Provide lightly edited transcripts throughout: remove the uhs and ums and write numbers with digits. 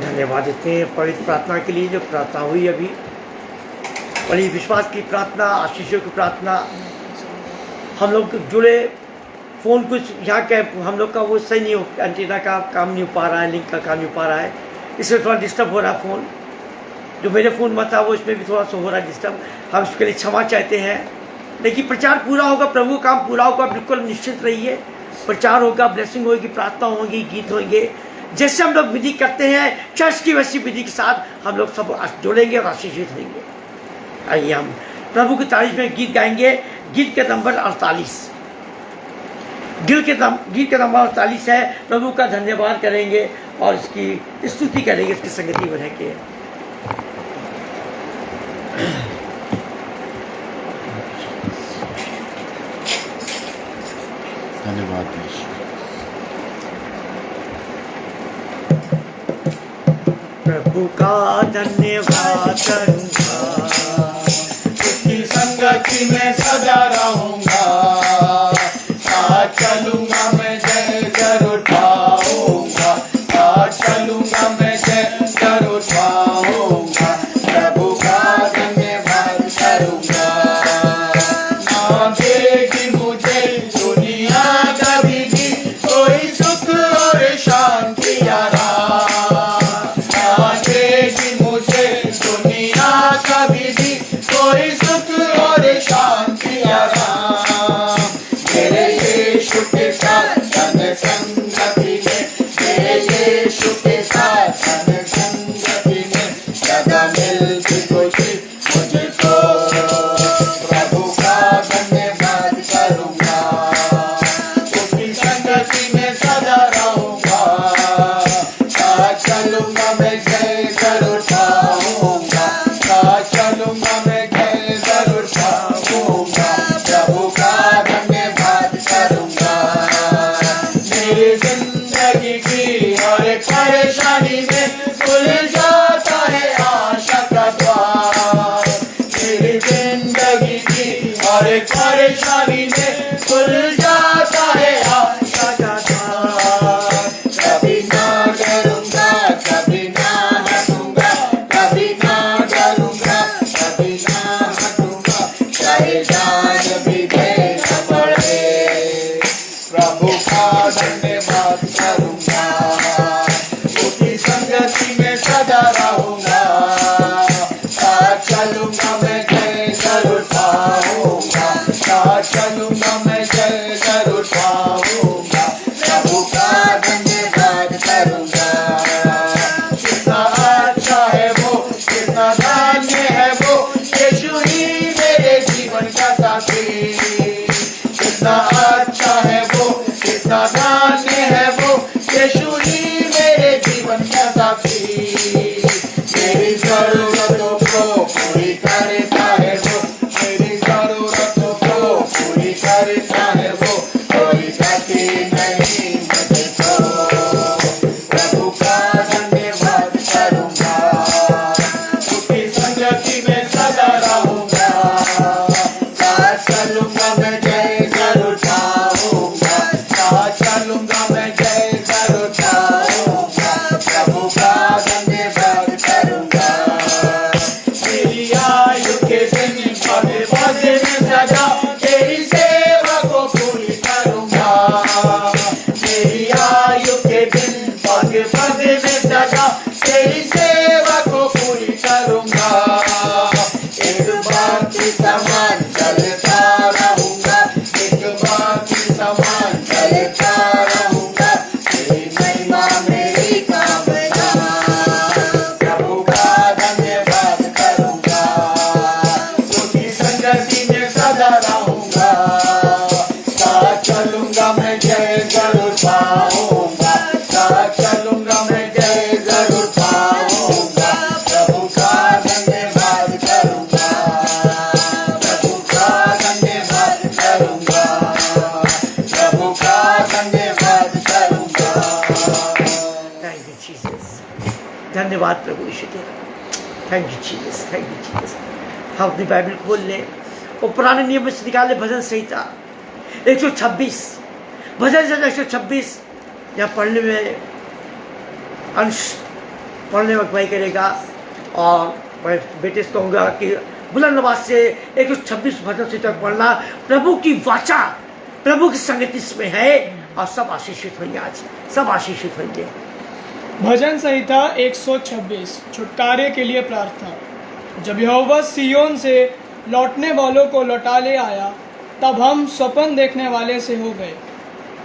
धन्यवाद देते हैं पवित्र प्रार्थना के लिए जो प्रार्थना हुई अभी, बड़ी विश्वास की प्रार्थना, आशीषों की प्रार्थना। हम लोग जुड़े फ़ोन कुछ यहाँ के हम लोग का वो सही नहीं हो, एंटीना का काम नहीं हो पा रहा है, लिंक का काम नहीं हो पा रहा है, इससे थोड़ा डिस्टर्ब हो रहा है फ़ोन। जो मेरे फ़ोन में था वो इसमें भी थोड़ा सा हो रहा है डिस्टर्ब। हम इसके लिए क्षमा चाहते हैं, लेकिन प्रचार पूरा होगा, प्रभु का काम पूरा होगा, बिल्कुल निश्चित रहिए। प्रचार होगा, ब्लेसिंग होगी, प्रार्थना होगी, गीत होंगे। जैसे हम लोग विधि करते हैं चर्च की वैसी विधि के साथ हम लोग सब जुड़ेंगे और आशीषित होंगे। आइए हम प्रभु की तारीफ में गीत गाएंगे। गीत के नंबर 48, गीत के नंबर 48 है। प्रभु का धन्यवाद करेंगे और इसकी स्तुति करेंगे, इसकी संगति में रह के। धन्यवाद। प्रभु का धन्यवाद करूंगा, उसकी संगति में सदा रहूंगा, साथ चलूंगा मैं, जय जरूर पाऊंगा, साथ चलूंगा मैं, जय जरूर पाऊंगा। प्रभु का धन्यवाद करूंगा, ना देगी मुझे दुनिया कभी भी कोई सुख और शांति आराम, ना देगी मुझे दुनिया कभी भी कोई सुख और शांति आराम। मेरे यीशु के साथ संग संगति में, मेरे यीशु के साथ संग संगति में सदा मिलती खुशी मुझको। प्रभु का धन्यवाद करूंगा, उसकी संगति में सदा रहूंगा, साथ चलूंगा मैं, जय जरूर पाऊंगा, साथ चलूंगा मैं, जय जरूर पाऊंगा। प्रभु का धन्यवाद करूंगा, मेरी जिंदगी की हर एक परेशानी में खुल जाता है आशा का द्वार, मेरी जिंदगी की हर एक परेशानी में खुल जाता है आशा का द्वार। कभी ना डरूंगा, कभी ना हटूंगा, कभी ना डरूंगा, कभी ना हटूंगा, चाहे जान भी देना पड़े। प्रभु का धन्यवाद करूंगा, उसकी संगति में सदा रहूंगा, साथ चलूंगा मैं, जय जरूर पाऊंगा, साथ चलूंगा मैं, जय जरूर पाऊंगा। प्रभु का धन्यवाद करूंगा, कितना अच्छा है वो, कितना धन्य है वो, यीशु ही मेरे जीवन का साथी। कितना अच्छा है वो, कितना धन्य है वो, यीशु ही मेरे जीवन का साथी। मेरी जरूरतों को पूरी करता है वो, मेरी जरूरतों को पूरी करता है वो, कोई गति नहीं मुझको। प्रभु का धन्यवाद करूंगा, उसकी संगति में सदा रहूंगा, साथ चलूंगा मैं, जय जरूर पाऊंगा, साथ चलूंगा मैं, जय जरूर पाऊंगा। प्रभु का धन्यवाद करूंगा, मेरी आयु के दिन पद पद में सदा तेरी सेवा को पूरी करूंगा, मेरी आयु के दिन पद पद में सदा तेरी सेवा को पूरी करूंगा। एक बात की समान चलता रहूंगा, एक बात की समान चलता रहूंगा, तेरी महिमा मेरी कामना। प्रभु का धन्यवाद करूंगा, उसकी संगति में सदा रहूंगा, साथ चलूंगा मैं, जय जरूर पाऊंगा, साथ चलूंगा मैं, जय जरूर पाऊंगा। प्रभु का धन्यवाद करूंगा, प्रभु का धन्यवाद करूंगा, प्रभु का धन्यवाद करूंगा। Thank you Jesus. धन्यवाद प्रभु यीशु तेरा। Thank you Jesus, thank you Jesus. हम अपनी बाइबल खोल लें और पुराने नियम में से निकाले भजन संहिता 126, भजन संहिता 126। यहाँ पढ़ने में अंश पढ़ने में अगुवाई करेगा। और मैं बेटे से कहूँगा कि बुलंद आवाज से 126 भजन से तक पढ़ना। प्रभु की वाचा, प्रभु की संगति इसमें है और सब आशीषित होंगे। आज सब आशीषित होंगे। भजन संहिता 126 छुटकारे के लिए प्रार्थना। जब यहोवा सियोन से लौटने वालों को लौटा ले आया, तब हम स्वप्न देखने वाले से हो गए।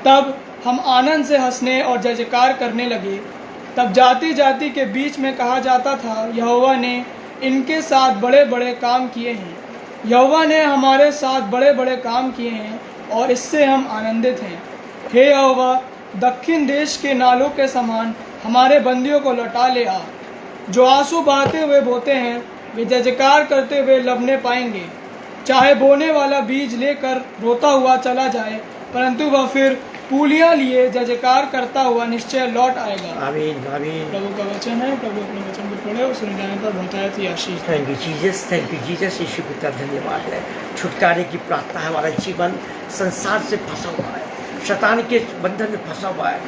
तब हम आनंद से हंसने और जय जयकार करने लगे। तब जाति जाति के बीच में कहा जाता था, यहोवा ने इनके साथ बड़े बड़े काम किए हैं। यहोवा ने हमारे साथ बड़े बड़े काम किए हैं और इससे हम आनंदित हैं। हे यहोवा, दक्षिण देश के नालों के समान हमारे बंदियों को लौटा ले आ। जो आंसू बहाते हुए बोते हैं, वे जय जयकार करते हुए लवने पाएंगे। चाहे बोने वाला बीज लेकर रोता हुआ चला जाए, परंतु वह फिर पूलियां लिए जय जयकार करता हुआ निश्चय लौट आएगा। आमीन आमीन। प्रभु का वचन है। प्रभु अपने वचन को पढ़े और सुन जाने पर बहुतायत ही आशीष। Thank you Jesus, thank you Jesus. यीशु का धन्यवाद है। छुटकारे की प्रार्थना है। हमारा जीवन संसार से फंसा हुआ है, शैतान के बंधन में फंसा हुआ है।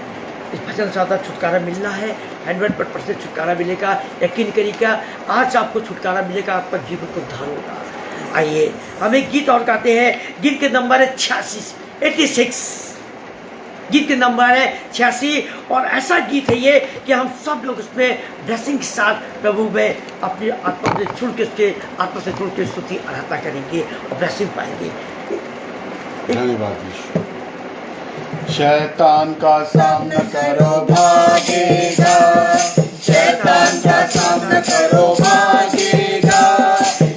इस भजन से ज़्यादा छुटकारा मिलना है। 100% छुटकारा मिलेगा। यकीन करिएगा, आज आपको छुटकारा मिलेगा, आपका जीवन को उद्धार होगा। आइए हम एक गीत और गाते हैं। गीत के नंबर है 86। गीत के नंबर है 86। और ऐसा गीत है ये कि हम सब लोग उसमें ब्लेसिंग के साथ प्रभु में अपनी आत्मा से छुड़ के, उसके आत्मा से छुड़ के स्तुति आराधना करेंगे और ब्लेसिंग पाएंगे। धन्यवाद यीशु। शैतान का सामना करो भागेगा, शैतान का सामना करो भागेगा,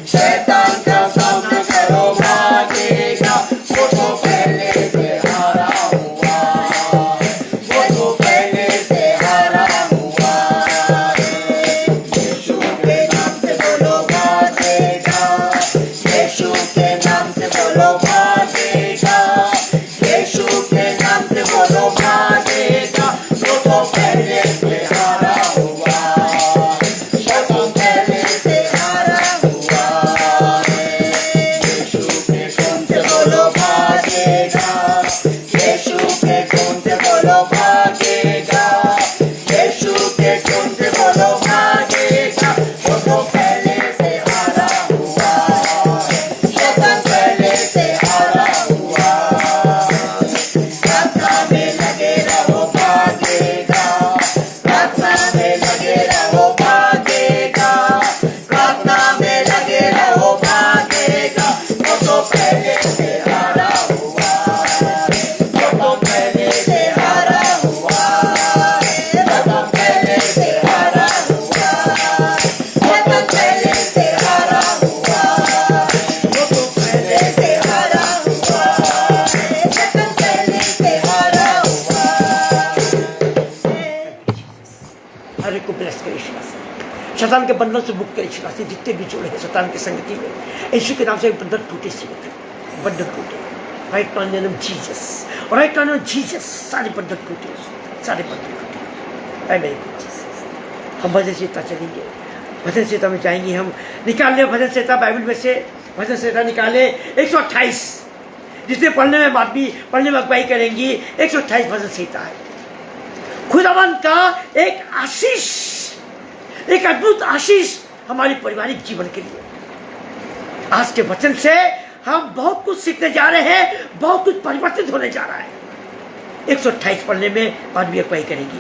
शैतान का सामना करो भागेगा। वो तो पहले से हारा हुआ, वो तो पहले से हारा हुआ। यीशु के नाम से बोलो भागेगा, यीशु के नाम से बोलो भागेगा, यीशु के नाम से बोलो भागेगा। वो तो पहले से हारा हुआ, शैतान पहले से हारा हुआ। यीशु के खून से बोलो भागेगा, यीशु के खून से बोलो भागेगा, यीशु के खून से बोलो भागेगा। वो तो पहले से हारा हुआ, शैतान पहले से हारा हुआ। प्रार्थना में लगे रहो भागेगा, प्रार्थना में लगे रहो भागेगा, प्रार्थना में लगे रहो भागेगा। वो तो पहले से हारा हुआ, वो तो पहले से हारा हुआ, वो तो पहले से हारा हुआ, वो तो पहले से हारा हुआ, वो तो पहले से हारा हुआ, वो तो पहले से हारा हुआ। हर एक को ब्लेस करे यीशु मसीह। शैतान के बंधन से मुक्त करे यीशु मसीह। जितने भी जुड़े हैं शैतान की संगति में, यीशु के नाम से बंधन टूटे से बंधन टूटे। Right now in the name of Jesus, और right now in the name of Jesus सारे बंधन टूटे, सारे बंधन टूटे। आमीन। हम भजन संहिता चलेंगे, भजन संहिता में जाएंगे। हम निकाल ले भजन संहिता बाइबल में से, भजन संहिता निकाले 128। जिसने पढ़ने में बात पढ़ने में अगुवाई करेंगी। 128 भजन संहिता है। खुदावन का एक आशीष, एक अद्भुत आशीष हमारे पारिवारिक जीवन के लिए। आज के वचन से हम बहुत कुछ सीखने जा रहे हैं, बहुत कुछ परिवर्तित होने जा रहा है। 128 पढ़ने में और भी अगुवाई करेगी।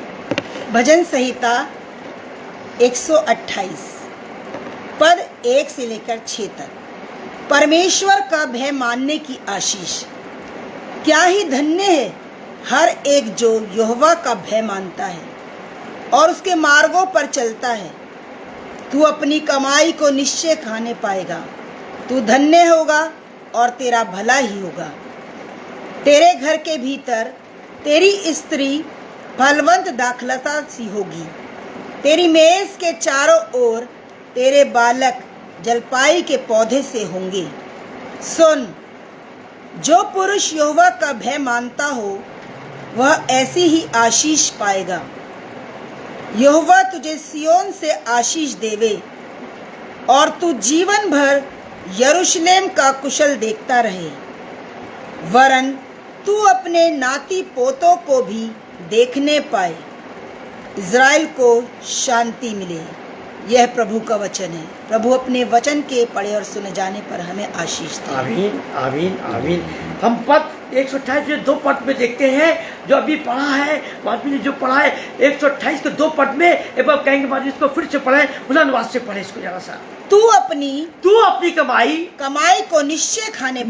भजन संहिता 128 पद 1 से लेकर 6 तक। परमेश्वर का भय मानने की आशीष। क्या ही धन्य है हर एक जो यहोवा का भय मानता है और उसके मार्गों पर चलता है। तू अपनी कमाई को निश्चय खाने पाएगा। तू धन्य होगा और तेरा भला ही होगा। तेरे घर के भीतर तेरी स्त्री फलवंत दाखलता सी होगी। तेरी मेज के चारों ओर तेरे बालक जलपाई के पौधे से होंगे। सुन, जो पुरुष यहोवा का भय मानता हो वह ऐसी ही आशीष पाएगा। यहोवा तुझे सियोन से आशीष देवे और तू जीवन भर यरूशलेम का कुशल देखता रहे। वरन तू अपने नाती पोतों को भी देखने पाए इज़राइल को शांति मिले। यह प्रभु का वचन है। प्रभु अपने वचन के पढ़े और सुने जाने पर हमें आशीष दे। आमीन आमीन आमीन। हम पद 128 में 2 पद में देखते हैं जो अभी पढ़ा है, आदमी ने जो पढ़ा है 128 के 2 पद में, एक बार कहेंगे बाद इसको फिर से पढ़े, खुदा अनुवाद से पढ़े इसको जरा सा। तू अपनी कमाई को निश्चय खाने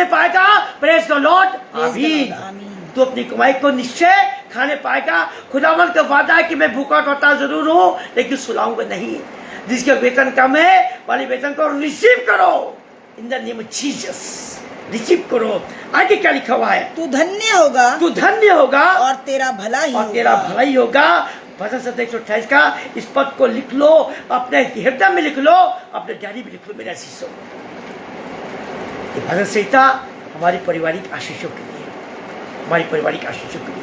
पाएगा। Praise the Lord. आमीन। तू अपनी कमाई को निश्चय खाने पाएगा। खुदावंद का वादा है कि मैं भूखा टोटा जरूर हूँ लेकिन सुलाऊंगा नहीं। जिसके वेतन कम है वाली वेतन को रिसीव करो इन the name of Jesus. Receive करो। आगे क्या लिखा हुआ है? तू धन्य होगा और तेरा भला ही होगा। भजन 128 का इस पद को लिख लो, अपने हृदय में लिख लो, अपने डायरी में लिख लो मेरे आशीषों। भजन संहिता हमारी पारिवारिक आशीषों के लिए, हमारी पारिवारिक आशीषों के लिए।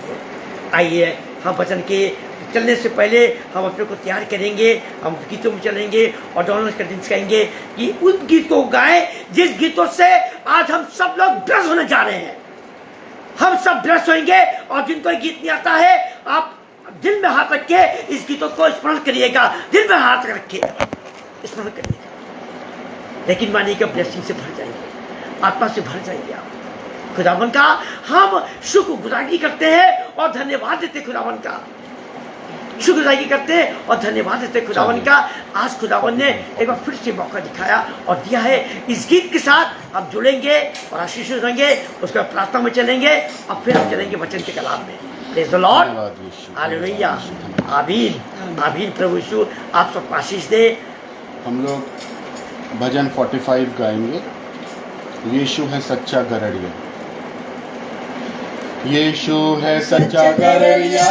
आइए हम वचन के चलने से पहले हम अपने को तैयार करेंगे, हम गीतों में चलेंगे और डाउनलोड कर कहेंगे कि उन गीत को गाएं जिस गीतों से आज हम सब लोग ब्रश होने जा रहे हैं। हम सब ब्रश होंगे और जिनको गीत नहीं आता है आप दिल में हाथ रख के इस गीतों को स्मरण करिएगा। दिल में हाथ रख के स्मरण करिएगा, लेकिन मानिएगा ब्लेसिंग से भर जाएंगे, आत्मा से भर जाएंगे आप। खुदावन का हम शुक्रगुजारी करते हैं और धन्यवाद देते खुदावन का, शुक्रगुजारी करते हैं और धन्यवाद देते खुदावन का। आज खुदावन ने एक बार फिर से मौका दिखाया और दिया है। इस गीत के साथ हम जुड़ेंगे और आशीष होंगे, उसके बाद प्रार्थना में चलेंगे और फिर हम चलेंगे वचन के कलाम में। Praise the Lord. हालेलुया। आमीन आमीन। प्रभु यीशु आप सब आशीष दे। हम लोग भजन 45 गाएंगे। यीशु है सच्चा गरड़िया। यीशु है सच्चा गरड़िया,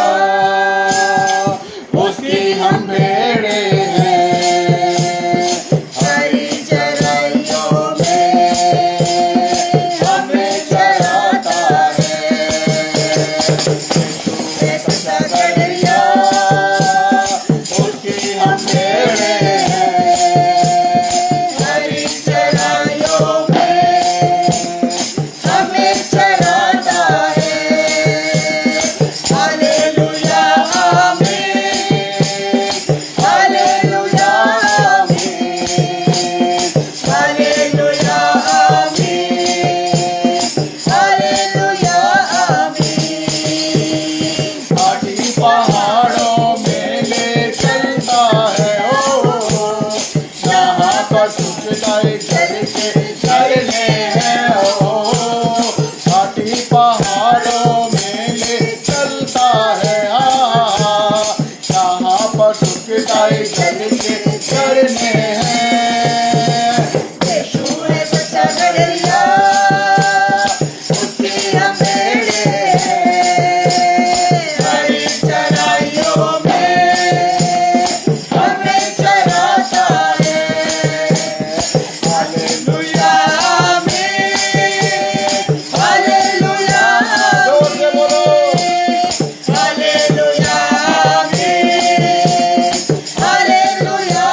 उसकी हम भेड़े हैं। हरी चराइयों में हमें चराता है। यीशु है सच्चा गरड़िया, उसकी हम भेड़े हैं। हरी चराइयों में हमें चराता है। हालेलुया आमीन, हालेलुया आमीन, हालेलुया आमीन, हालेलुया आमीन। घाटी पहाड़ों में ले चलता है ओ, यहाँ पर सुखदाई घर के झरने हैं ओ। घाटी पहाड़ों में ले चलता है यहाँ पर सुखदाई घर के झरने हैं। यीशु है सच्चा गरड़िया, उसकी हम भेड़े हैं। हरी चराइयों में हमें चराता है। हालेलुया आमीन, हालेलुया जोर से बोलो। हालेलुया आमीन, hallelujah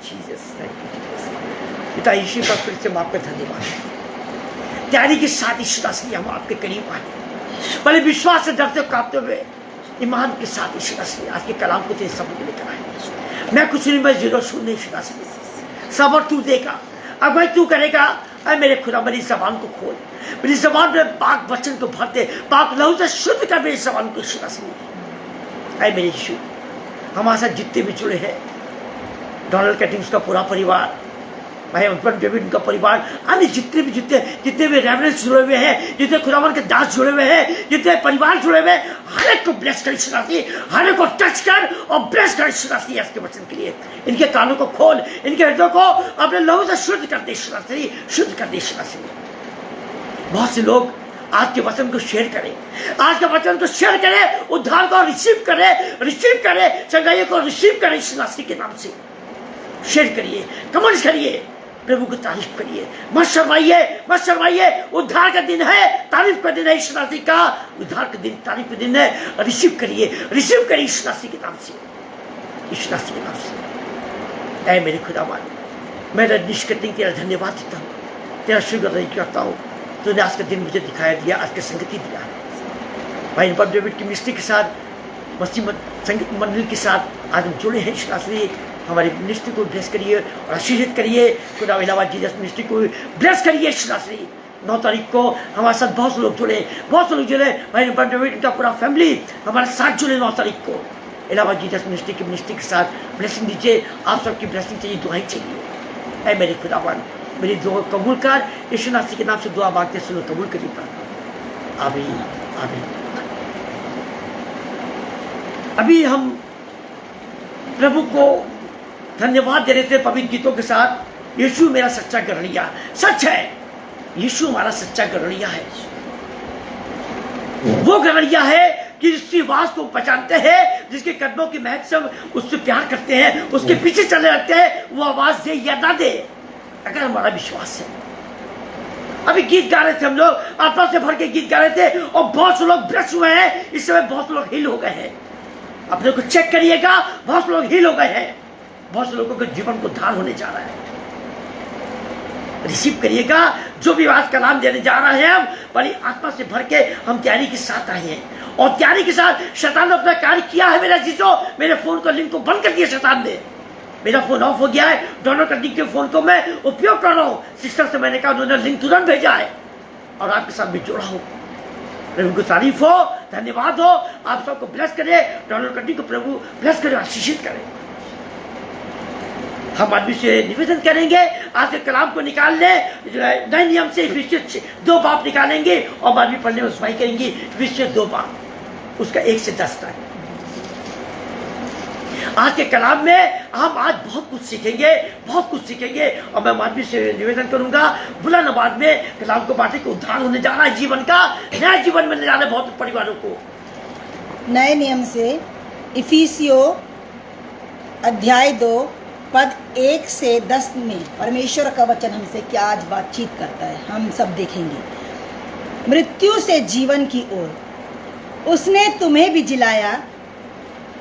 Jesus, thank you Jesus. पिता यीशु का फिर से आपका धन्यवाद। तैयारी के साथ यीशु मसीह हम आपके करीब आए, बड़े विश्वास से डरते कांपते हुए ईमान के साथ यीशु मसीह आज के कलाम को तेरे सबूत लेकर आए। मैं कुछ नहीं, मैं जीरो शून्य यीशु मसीह, सबर तू देगा, अगुवाई तू करेगा। अरे मेरे खुदा मेरी जबान को खोल, मेरी जबान में पाक वचन को भर दे, पाक लहू से शुद्ध कर मेरी जबान को यीशु मसीह। अरे मेरे यीशु, हमारे साथ जितने भी जुड़े हैं, डोनाल्ड कैटिंग्स का पूरा परिवार, भाई अंकन डेविड उनका परिवार, अन्य जितने भी रेवरेंस जुड़े हुए हैं, जितने खुदावन के दास जुड़े हुए हैं, जितने परिवार जुड़े हुए हैं, हर एक को ब्लेस कर सुनाती, हर एक को टच कर और ब्लेस कर सुनाती है इसके वचन के लिए। इनके कानों को खोल, इनके हृदय को अपने लहू से शुद्ध कर दे सुनाती, शुद्ध कर दे सुनाती। बहुत से लोग आज के वचन को शेयर करें, आज के वचन को शेयर करें, उद्धार को रिसीव करें, चंगाई को रिसीव करें यीशु मसीह के नाम से। शेयर करिए, कमेंट्स करिए, प्रभु को तारीफ करिए, मत शर्माइए। उद्धार का दिन है, तारीफ का दिन है यीशु मसीह का, उद्धार का दिन, तारीफ का दिन है। रिसीव करिए यीशु मसीह के नाम से, यीशु मसीह के नाम से। ऐ मेरे खुदावन, मैं निष्कर्तिंग तेरा धन्यवाद देता हूँ, तेरा शुक्र करता हूँ। तूने आज का दिन मुझे दिखाया दिया, आज का संगति दिया। भाई डेविड की मिनिस्ट्री के साथ, मसीह संगीत मंडल के साथ आज हम जुड़े हैं यीशु मसीह। हमारी मिनिस्ट्री को ब्लेस करिए और आशीर्वाद करिए। खुदा इलाहाबाद जीसस मिनिस्ट्री को ब्लेस करिए यीशु मसीह। 9 तारीख को हमारे साथ बहुत से लोग जुड़े, भाई डेविड का पूरा फैमिली हमारे साथ जुड़े 9 तारीख को इलाहाबाद जीसस मिनिस्ट्री के साथ। ब्लेसिंग दीजिए, आप सबकी ब्लेसिंग चाहिए, दुआएं चाहिए। ऐ मेरे खुदावन, मेरी दुआ कबूल कर, यीशु मसीह के नाम से दुआ मांगते सुनो, कबूल करिए प्रार्थना। आमीन आमीन। अभी हम प्रभु को धन्यवाद दे रहे थे पवित्र गीतों के साथ। यीशु मेरा सच्चा गड़रिया, सच है, यीशु हमारा सच्चा गड़रिया है। वो गड़रिया है कि जिसकी आवाज को पहचानते हैं, जिसके कदमों की महक से उससे प्यार करते हैं, उसके पीछे चले रहते हैं, वो आवाज दे या ना दे, अगर हमारा विश्वास है। अभी गीत गा रहे थे हम लोग, आत्मा से भर के गीत गा रहे थे और बहुत से लोग ब्लेस हुए हैं। इस समय बहुत लोग हील हो गए हैं। अपने को चेक करिएगा, बहुत से लोग हील हो गए हैं, बहुत से लोगों के जीवन को उद्धार होने जा रहा है। रिसीव करिएगा जो भी आज का नाम देने जा रहे हैं। हम बड़ी आत्मा से भर के हम तैयारी के साथ आए हैं और तैयारी के साथ शैतान ने अपना कार्य किया है। मेरा चीजों, मेरे फोन को लिंक को बंद कर दिया शैतान ने, मेरा फोन ऑफ हो गया है। दोनों करने के फोन को मैं उपयोग कर रहा हूँ। सिस्टर से मैंने कहा, उन्होंने लिंक तुरंत भेजा है और आपके साथ भी जुड़ा हूँ। प्रभु को तारीफ हो, धन्यवाद हो, आप सबको ब्लेस करे, डोनाल्ड कटिंग को प्रभु ब्लेस करे, आशीषित करे। हम आदमी से निवेदन करेंगे, आज के कलाम को निकाल ले, नए नियम से विशेष 2 बाप निकालेंगे और आदमी पढ़ने में उसवाई करेंगे। विशेष 2 बाप, उसका 1 से 10 तक। आज के कलाम में हम आज बहुत कुछ सीखेंगे और मैं आदमी से निवेदन करूंगा, बुला नवाज में कलाम को बांटे को उद्धार होने जा रहा है, जीवन का नया जीवन मिलने जा रहा है बहुत परिवारों को। नए नियम से इफिसियों अध्याय 2 पद 1 से 10 में परमेश्वर का वचन हमसे क्या आज बातचीत करता है, हम सब देखेंगे। मृत्यु से जीवन की ओर उसने तुम्हें भी जिलाया,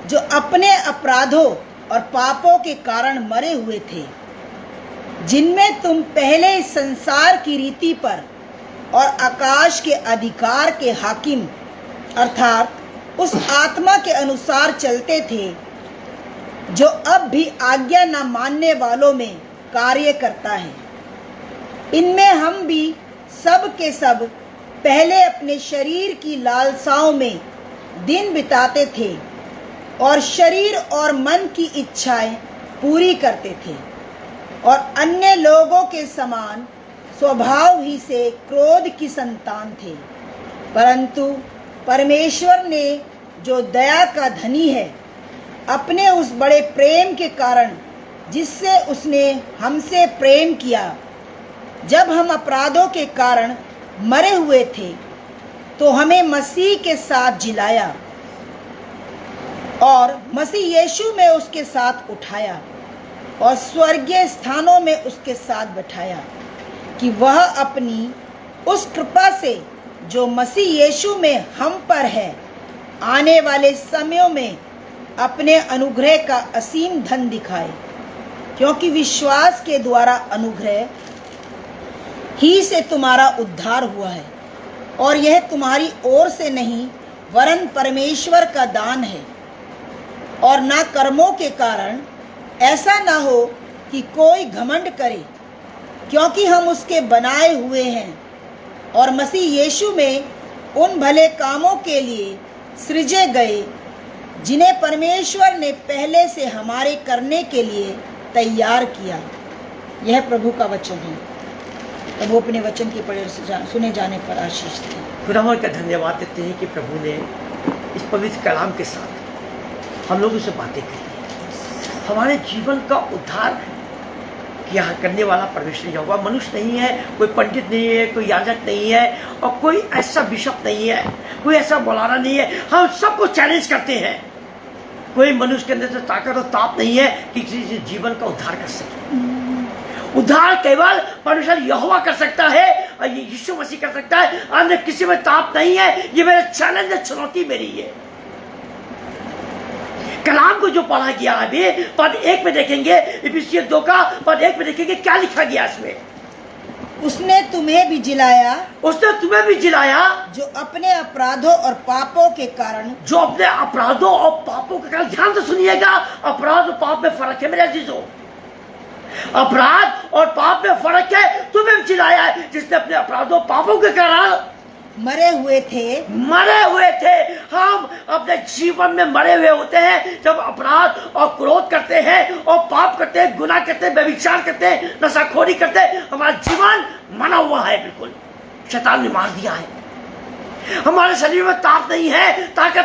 जो अपने अपराधों और पापों के कारण मरे हुए थे, जिनमें तुम पहले इस संसार की रीति पर और आकाश के अधिकार के हाकिम अर्थात उस आत्मा के अनुसार चलते थे, जो अब भी आज्ञा न मानने वालों में कार्य करता है। इनमें हम भी सब के सब पहले अपने शरीर की लालसाओं में दिन बिताते थे और शरीर और मन की इच्छाएं पूरी करते थे और अन्य लोगों के समान स्वभाव ही से क्रोध की संतान थे। परंतु परमेश्वर ने, जो दया का धनी है, अपने उस बड़े प्रेम के कारण जिससे उसने हमसे प्रेम किया, जब हम अपराधों के कारण मरे हुए थे, तो हमें मसीह के साथ जिलाया और मसीह यीशु में उसके साथ उठाया और स्वर्गीय स्थानों में उसके साथ बैठाया, कि वह अपनी उस कृपा से जो मसीह यीशु में हम पर है, आने वाले समयों में अपने अनुग्रह का असीम धन दिखाए। क्योंकि विश्वास के द्वारा अनुग्रह ही से तुम्हारा उद्धार हुआ है, और यह तुम्हारी ओर से नहीं वरन परमेश्वर का दान है, और ना कर्मों के कारण, ऐसा ना हो कि कोई घमंड करे, क्योंकि हम उसके बनाए हुए हैं और मसीह यीशु में उन भले कामों के लिए सृजे गए जिन्हें परमेश्वर ने पहले से हमारे करने के लिए तैयार किया। यह प्रभु का वचन है। प्रभु अपने वचन के पढ़े सुने जाने पर आशीष दे। खुदावंद का धन्यवाद देते हैं कि प्रभु ने इस पवित्र कलाम के साथ हम लोगों से बातें की। हमारे जीवन का उद्धार किया करने वाला परमेश्वर यहोवा मनुष्य नहीं है, कोई पंडित नहीं है, कोई याजक नहीं है, और कोई ऐसा बिशप नहीं है, कोई ऐसा मौलाना नहीं है। हम सबको चैलेंज करते हैं। कोई मनुष्य के अंदर से ताकत और ताप नहीं है कि किसी से जीवन का उद्धार कर सके। उद्धार केवल परमेश्वर यहोवा कर सकता है, और ये यीशु मसीह कर सकता है। अन्य किसी में ताप नहीं है। ये मेरा चैलेंज है, चुनौती मेरी है। कलाम को जो पढ़ा गया अभी पद 1 में देखेंगे, इफिसियंस 2 का पद 1 में देखेंगे क्या लिखा गया इसमें। उसने तुम्हें भी जिलाया, उसने तुम्हें भी जिलाया, जो अपने अपराधों और पापों के कारण, जो अपने अपराधों और पापों के कारण। ध्यान से सुनिएगा, अपराध और पाप में फर्क है मेरे अजीजों। अपराध और पाप में फर्क है। तुम्हें भी जिलाया है जिसने अपने अपराधों पापों के कारण मरे हुए थे। हम अपने जीवन में मरे हुए होते हैं जब अपराध और क्रोध करते हैं और पाप करते हैं, गुनाह करते हैं, व्यभिचार करते हैं, नशाखोरी करते हैं। हमारा जीवन मरा हुआ है, बिल्कुल शैतान ने मार दिया है। हमारे शरीर में ताकत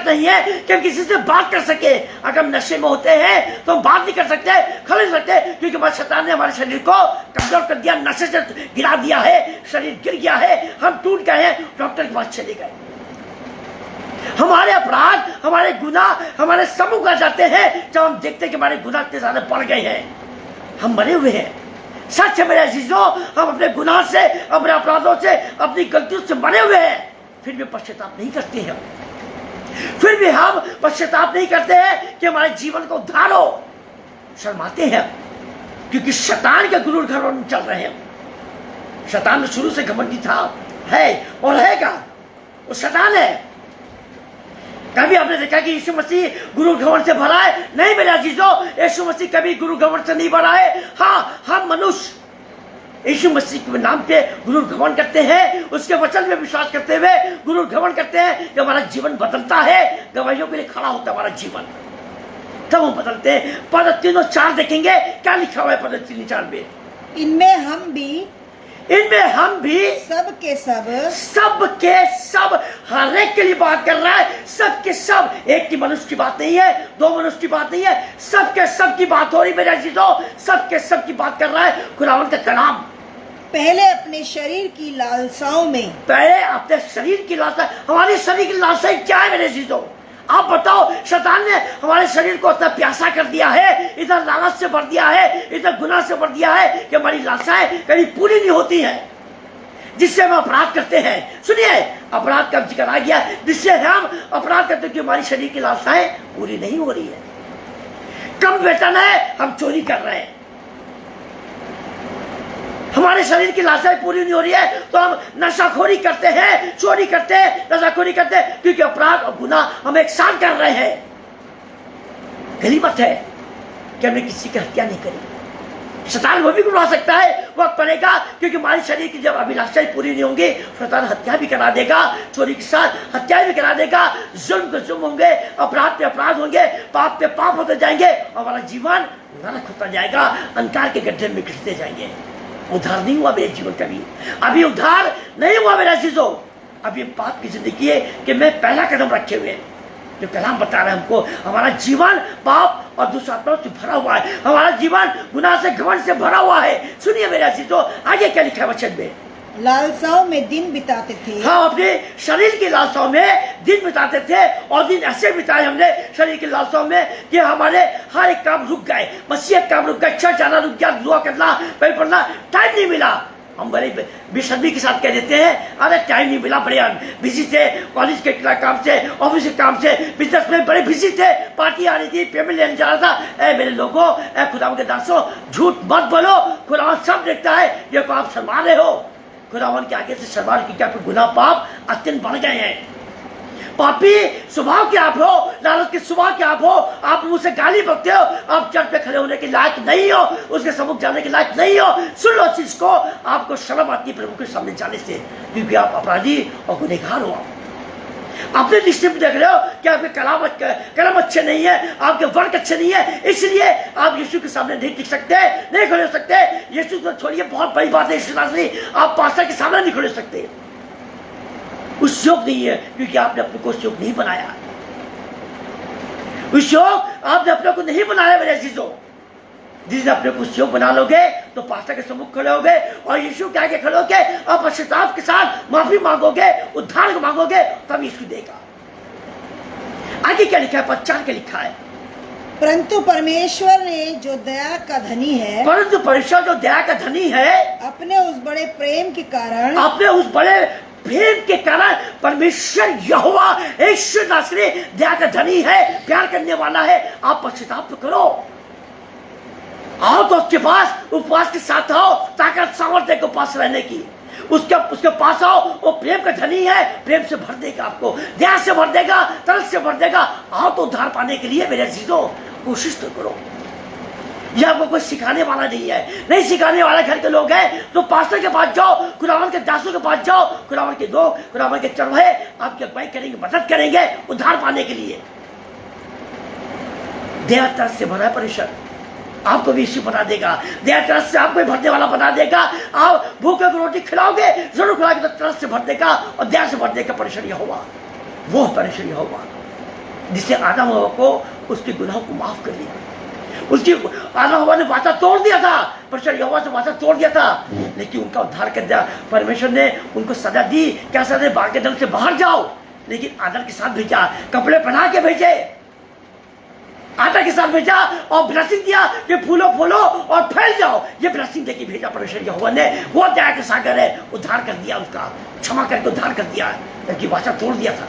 नहीं है कि हम किसी से बात कर सके। अगर हम नशे में होते हैं तो हम बात नहीं कर सकते, खड़े सकते, क्योंकि हमारे शैतान ने हमारे शरीर को कमजोर कर दिया, नशे से गिरा दिया है, शरीर गिर गया है, हम टूट गए हैं, डॉक्टर के पास चले गए। हमारे अपराध, हमारे गुनाह हमारे समूह कर जाते हैं जब हम देखते हैं कि हमारे गुनाह इतने ज्यादा बढ़ गए हैं। हम मरे हुए हैं। सच है मेरे अजीजों, हम अपने गुनाह से, अपने अपराधों से, अपनी गलतियों से मरे हुए हैं। फिर भी पश्चाताप नहीं करते हैं। फिर भी हम पश्चाताप नहीं करते हैं कि हमारे जीवन को उद्धार हो। शर्माते हैं क्योंकि शैतान के गुरूर घरों में चल रहे हैं। शैतान शुरू से घमंडी था, है और रहेगा। वो शैतान है। कभी आपने देखा कि यीशु मसीह गुरु घमंड से भरा है? नहीं मेरे अजीजों, यीशु मसीह कभी गुरु घमंड से नहीं भरा है। हाँ, हम मनुष्य यीशु मसीह के नाम पे गुरु घमंड करते हैं, उसके वचन में विश्वास करते हुए गुरु घमंड करते हैं कि हमारा जीवन बदलता है, गवाहियों के लिए खड़ा होता है हमारा जीवन, तब हम बदलते हैं। पद 3 और 4 देखेंगे क्या लिखा हुआ है पद 3 और 4 में। इनमें हम भी सब के सब हर एक के लिए बात कर रहा है। सब के सब, एक की मनुष्य की बात नहीं है, 2 मनुष्य की बात नहीं है, सब के सब की बात हो रही मेरे अजीजों। सब के सब की बात कर रहा है खुदावंद का कलाम। पहले अपने शरीर की लालसाओं में, पहले अपने शरीर की लालसा। हमारी शरीर की लालसाएं क्या है मेरे अजीजों? आप बताओ। शैतान ने हमारे शरीर को इतना प्यासा कर दिया है, इतना लालच से भर दिया है, इतना गुनाह से भर दिया है कि हमारी लालसाएं कभी पूरी नहीं होती हैं, जिससे हम अपराध करते हैं। सुनिए, अपराध का जिक्र आ गया, जिससे हम अपराध करते हैं कि हमारी शरीर की लालसाएं पूरी नहीं हो रही है। कम वेतन है, हम चोरी कर रहे हैं। हमारे शरीर की लालसाएं पूरी नहीं हो रही है तो हम नशाखोरी करते हैं, चोरी करते हैं, नशाखोरी करते हैं, क्योंकि अपराध और गुनाह हम एक साथ कर रहे हैं। गनीमत है कि हमने किसी की हत्या नहीं करी। शैतान वो भी करवा सकता है, वक्त पड़ेगा, क्योंकि हमारे शरीर की जब अभिलाषाएं पूरी नहीं होंगी, शैतान हत्या भी करा देगा, चोरी के साथ हत्या भी करा देगा, जुल्म पे जुल्म होंगे, अपराध पे अपराध होंगे, पाप पे पाप होते जाएंगे, हमारा जीवन नरक होता जाएगा, अंधकार के गड्ढे में गिरते जाएंगे। उद्धार नहीं हुआ मेरे जीवन कभी, अभी उद्धार नहीं हुआ मेरा चीजों। अभी पाप की जिंदगी है कि मैं पहला कदम रखे हुए हैं। जो कलाम बता रहा है हमको, हमारा जीवन पाप और दुष्टात्माओं से भरा हुआ है, हमारा जीवन गुनाह से, घमंड से भरा हुआ है। सुनिए मेरा चीजों, आगे क्या लिखा है वचन में। लालसाओं में दिन बिताते थे। हाँ, अपने शरीर की लालसाओं में दिन बिताते थे, और दिन ऐसे बिताए हमने शरीर की लालसाओं में कि हमारे हर एक काम रुक गए। मसीह काम रुक गए, चर्च जाना रुक गया, दुआ करना, पढ़ना टाइम नहीं मिला। हम बड़े बेसब्री के साथ कह देते हैं, अरे टाइम नहीं मिला, बड़े बिजी थे, कॉलेज के काम से, ऑफिस के काम से, बिजनेस में बड़े बिजी थे, पार्टी आ रही थी, पेमेंट लेने जा रहा था। ए मेरे लोगों, ए खुदा के दासों, झूठ मत बोलो, खुदा सब देखता है। ये को आप शर्मा रहे हो, खुदावन के आगे से शर्मा की क्या कोई गुनाह पाप अत्यंत बढ़ गए हैं। पापी स्वभाव के आप हो, लालच के स्वभाव के आप हो, आप मुझसे गाली बकते हो, आप चर्च पे खड़े होने के लायक नहीं हो, उसके सम्मुख जाने के लायक नहीं हो। सुन लो चीज को, आपको शर्म आती है प्रभु के सामने जाने से, क्योंकि आप अपराधी और गुनहगार हो। अपने दृष्टि में देख रहे हो कि आपके कलम अच्छे नहीं है, आपके वर्क अच्छे नहीं है, इसलिए आप यीशु के सामने नहीं टिक सकते, नहीं खड़े हो सकते। यीशु तो छोड़िए, बहुत बड़ी बात है यीशु नासरी, आप पास्टर के सामने नहीं खड़े हो सकते, उस योग नहीं है, क्योंकि आपने अपने को उस योग नहीं बनाया। उस योग आपने अपने को नहीं बनाया मेरे चीजों। जिस दिन अपने को उस योग बना लोगे तो पास्टर के सम्मुख खड़े होगे और यीशु के आगे खड़े होगे और पश्चाताप के साथ माफी मांगोगे, उद्धार मांगोगे, तब यीशु देगा। आगे क्या लिखा है? पद 4 के लिखा है, परंतु परमेश्वर ने जो दया का धनी है, परंतु परमेश्वर जो दया का धनी है, अपने उस बड़े प्रेम के कारण, अपने उस बड़े प्रेम के कारण परमेश्वर यहोवा यीशु नासरी दया का धनी है, प्यार करने वाला है। आप पश्चाताप तो करो, आओ तो उसके पास, उपवास के साथ आओ, ताकत सामर्थ्य को पास रहने की, उसके पास आओ। वो प्रेम का धनी है, प्रेम से भर देगा, आपको दया से भर देगा, तरस से भर देगा। आओ तो उद्धार पाने के लिए मेरे चीजों कोशिश तो करो। यह आपको कोई सिखाने वाला नहीं है, नहीं सिखाने वाला घर के लोग हैं तो पास्टर के पास जाओ, खुदावन के दासों के पास जाओ, खुदावन के दो, खुदावन के चरवाहे आपकी अगुवाई करेंगे, मदद करेंगे उद्धार पाने के लिए। दया तरस से भरा है परमेश्वर, आपको भी यीशु बना देगा, दया तरस से आपको भरने वाला बना देगा। आप भूखे को रोटी खिलाओगे, जरूर खिलाओगे तो तरस से भर देगा और दया से भर देगा। परमेश्वर यहोवा वो परमेश्वर यहोवा जिससे आदम हव्वा को उसके गुनाहों को माफ कर दिया। उसकी आदम हव्वा ने वाचा तोड़ दिया था, परमेश्वर यहोवा से वाचा तोड़ दिया था, लेकिन उनका उद्धार कर दिया। परमेश्वर ने उनको सजा दी, क्या सजा? बाग के दल से बाहर जाओ, लेकिन आदर के साथ भेजा, कपड़े पहना के भेजे, आदर के साथ भेजा और ब्लेसिंग दिया कि फूलो फूलो और फैल जाओ। ये ब्लेसिंग देके भेजा परमेश्वर यहोवा ने। वो दया के सागर है, उद्धार कर दिया, उसका क्षमा करके उद्धार कर दिया, क्योंकि वाचा तोड़ दिया था,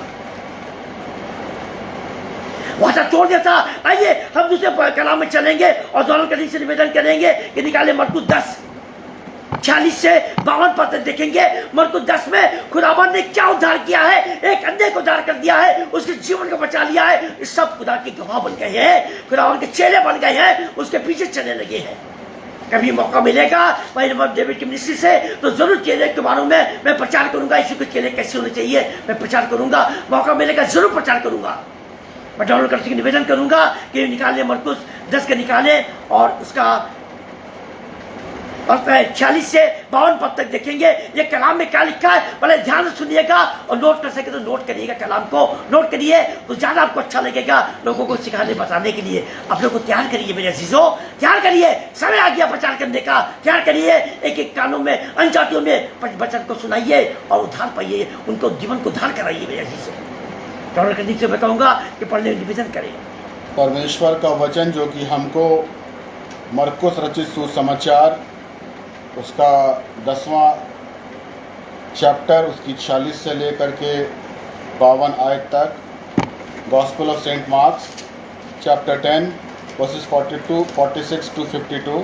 वाचा तोड़ दिया था। आइए हम दूसरे कलाम में चलेंगे और दोनों कली से निवेदन करेंगे कि निकाले मरकुस 10:46 से 52 पद देखेंगे। मरकुस 10 में खुदावन ने क्या उद्धार किया है, एक अंधे को उद्धार कर दिया है, उसके जीवन को बचा लिया है। सब खुदा के गवाह बन गए हैं, खुदावन के चेले बन गए हैं, उसके पीछे चलने लगे हैं। कभी मौका मिलेगा भाई डेविड की मिनिस्ट्री से तो जरूर चेले के बारे में मैं प्रचार करूंगा, यीशु के चेले कैसे होने चाहिए मैं प्रचार करूंगा। मौका मिलेगा जरूर प्रचार करूंगा। मैं डाउनलोड करने की निवेदन करूंगा कि निकाले मरकुस 10 के निकाले और उसका 46 से 52 पद तक देखेंगे। ये कलाम में क्या लिखा है, बड़े ध्यान से सुनिएगा और नोट कर सके तो नोट करिएगा, कलाम को नोट करिए तो ज्यादा आपको अच्छा लगेगा। लोगों को सिखाने बताने के लिए आप लोग को तैयार करिए मेरे अजीजों, तैयार करिए। समय आ गया प्रचार करने का, तैयार करिए। एक एक कानों में, अनजातियों में वचन को सुनाइए और उद्धार पाइए, उनको जीवन को उद्धार कराइए मेरे अजीजों। डाउनलोड करने से मैं कहूँगा कि पढ़ने में निवेदन करें। परमेश्वर का वचन जो कि हमको मरकुस रचित सुसमाचार उसका 10वां चैप्टर उसकी 46 से लेकर के 52 आयत तक, gospel of Saint Mark's chapter 10 verses 42, 46 to 52।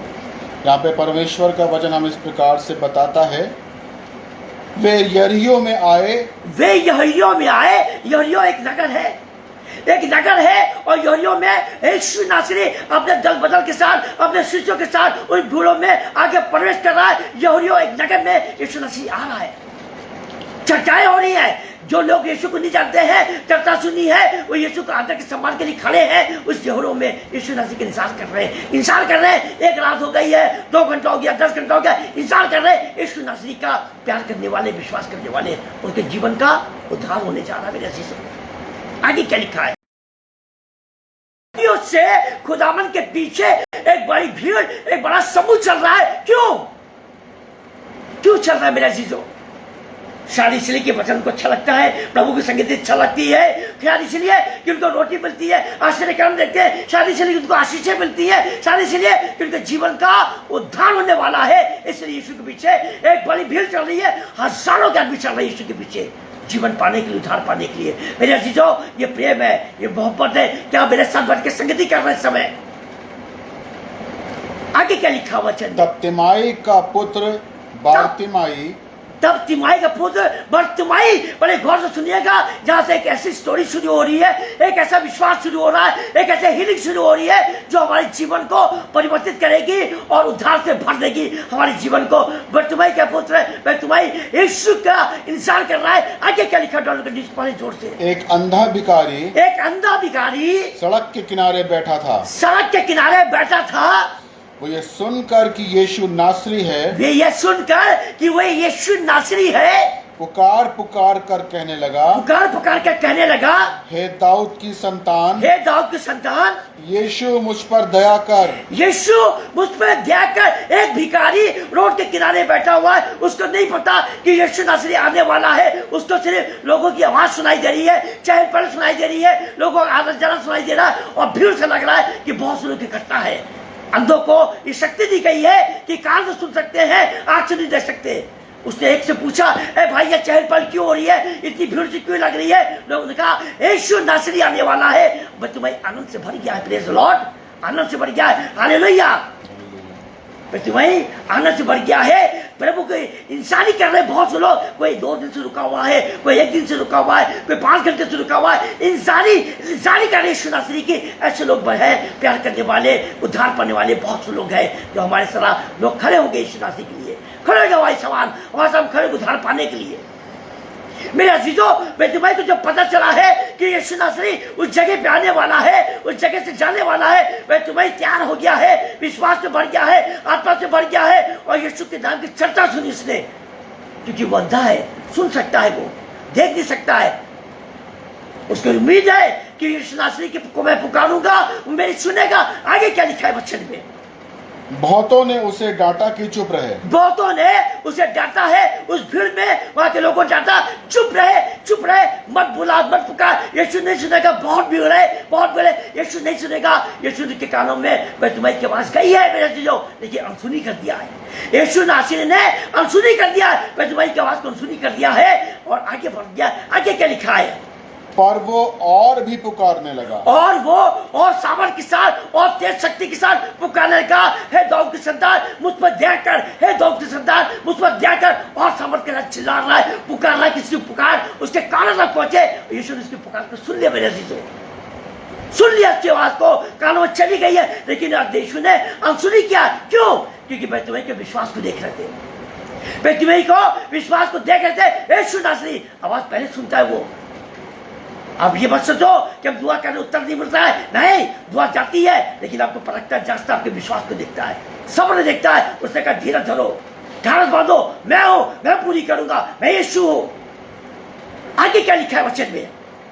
यहाँ पे परमेश्वर का वचन हम इस प्रकार से बताता है, वे यरीहो में आए, वे यरीहो में आए। यरीहो एक नगर है, एक नगर है और यरीहो में यीशु नासरी अपने दल बदल के साथ, अपने शिष्यों के साथ उन भीड़ों में आगे प्रवेश कर रहा है। यरीहो एक नगर में यीशु नासरी आ रहा है, चर्चाएं हो रही है। जो लोग यीशु को नहीं जानते हैं, चर्चा सुनी है, वो यीशु को आदर के सम्मान के लिए खड़े हैं उस यरीहो में। यीशु नासरी का इंतजार कर रहे हैं, इंतजार कर रहे हैं। 1 रात हो गई है, 2 घंटा हो गया, 10 घंटा हो गया, इंतजार कर रहे हैं। यीशु नासरी का प्यार करने वाले, विश्वास करने वाले, उनके जीवन का उद्धार होने जा रहा है मेरे अजीजों। आगे क्या लिखा है, से खुदावन के पीछे एक बड़ी भीड़, एक बड़ा समूह चल रहा है। क्यों चल रहा है मेरे अजीजों? शायद इसलिए कि वचन को अच्छा लगता है, प्रभु की संगति अच्छा लगती है, शायद इसलिए कि उनको रोटी मिलती है, आश्चर्य कर्म देखते हैं, शायद इसलिए कि उनको आशीषें मिलती है, शायद इसलिए कि उनके जीवन का उद्धार होने वाला है। इसलिए यीशु के पीछे एक बड़ी भीड़ चल रही है, हजारों के आदमी चल रहे हैं यीशु के पीछे जीवन पाने के लिए, उद्धार पाने के लिए। मेरे अजीजों, ये प्रेम है, ये मोहब्बत है। क्या मेरे साथ बैठ के संगति कर रहे समय? आगे क्या लिखा वचन? तब तिमाई का पुत्र बारतिमाई, तब तिमाई का पुत्र बरतिमाई, बड़े गौर से सुनिएगा, जहां से एक ऐसी स्टोरी शुरू हो रही है, एक ऐसा विश्वास शुरू हो रहा है, एक ऐसे हीलिंग शुरू हो रही है जो हमारे जीवन को परिवर्तित करेगी और उद्धार से भर देगी हमारे जीवन को। बरतिमाई का पुत्र बरतिमाई यीशु का इंतजार कर रहा है। आगे क्या लिखा डॉलर के नीचे पढ़े जोर से? एक अंधा भिखारी एक अंधा भिखारी सड़क के किनारे बैठा था। सड़क के किनारे बैठा था। वो ये सुनकर कि यीशु नासरी है, वे ये सुनकर कि वह यीशु नासरी है, पुकार पुकार कर कहने लगा, पुकार पुकार कर कहने लगा, हे दाऊद की संतान, हे दाऊद की संतान, यीशु मुझ पर दया कर। यीशु मुझ पर दया कर। एक भिखारी रोड के किनारे बैठा हुआ है, उसको नहीं पता कि यीशु नासरी आने वाला है। उसको सिर्फ लोगों की आवाज सुनाई दे रही है, चहल पहल सुनाई दे रही है, लोगों का आना जाना सुनाई दे रहा है और भीड़ से लग रहा है कि बहुत से लोग इकट्ठा है। अंधों को ये शक्ति दी गई है कि कान से सुन सकते हैं, आंख से नहीं देख सकते। उसने एक से पूछा, ए भाई ये चहल पहल क्यों हो रही है, इतनी भीड़ से क्यों लग रही है? लोगों ने कहा यीशु नासरी आने वाला है। बस तुम्हें आनंद से भर गया है, प्रेज द लॉर्ड, आनंद से भर गया है, हालेलुया। तुम्हें आनंद से भर गया है। प्रभु को इंसानी कर रहे बहुत से लोग, कोई 2 दिन से रुका हुआ है, कोई 1 दिन से रुका हुआ है, कोई 5 घंटे से रुका हुआ है। इंसानी कर रहे यीशु नासरी के ऐसे लोग हैं, प्यार करने वाले, उद्धार पाने वाले बहुत से लोग हैं जो हमारे तरह लोग खड़े होंगे यीशु नासरी के लिए, खड़े हो हमारे समान, हमारे साथ खड़े उद्धार पाने के लिए। मेरे अजीजों, बेतुमाई को जब पता चला है कि यीशु नासरी उस जगह पे आने वाला है, उस जगह से जाने वाला है, बेतुमाई तैयार हो गया है, विश्वास से भर गया है, आत्मा से भर गया है और यीशु के नाम की चर्चा सुनी उसने, क्योंकि वो अंधा है, सुन सकता है, वो देख नहीं सकता है। उसको उम्मीद है कि यीशु नासरी को मैं पुकारूंगा, वो मेरी सुनेगा। आगे क्या लिखा है वचन में? बहुतों ने उसे डांटा कि चुप रहे। बहुतों ने उसे डांटा है, उस भीड़ में वहां के लोगों ने डांटा, चुप रहे, मत बुला, मत पुकार, यीशु नहीं सुनेगा। बहुत भीड़ है, बहुत भीड़ है, यीशु नहीं सुनेगा। यीशु के कानों में मैं तुम्हारी आवाज गई है मेरे चीजों, लेकिन अनसुनी कर दिया है। यीशु नासरी ने अनसुनी कर दिया है, मैं तुम्हारी आवाज को अनसुनी कर दिया है और आगे बढ़ गया। आगे क्या लिखा है? पर वो और भी पुकारने लगा, और वो और सामर्थ के साथ और तेज शक्ति के साथ पुकारने लगा, हे दाऊद की संतान मुझ पर दया कर, हे दाऊद की संतान मुझ पर दया कर। और सामर्थ के साथ चिल्ला रहा है, पुकार रहा है। किसी की पुकार उसके कानों तक पहुंचे। यीशु ने उसकी पुकार को सुन लिया, मेरे अजीजों, सुन लिया उसकी आवाज को, कानों में चली गई है, लेकिन यीशु ने अनसुनी किया। क्यों? क्योंकि बेतुमाई के विश्वास को देख रहे थे, बेतुमाई को विश्वास को देख रहे थे। यीशु नासरी आवाज पहले सुनता है वो। अब ये मत सोचो कि हम दुआ करने उत्तर नहीं मिलता है, नहीं, दुआ जाती है, लेकिन आपको परखता है, जांचता, आपके विश्वास को देखता है, सब्र देखता है। उसने कहा धीरज धरो, ढाढ़स बांधो, मैं हूं, मैं पूरी करूंगा, मैं यीशु हूं। आगे क्या लिखा है वचन में?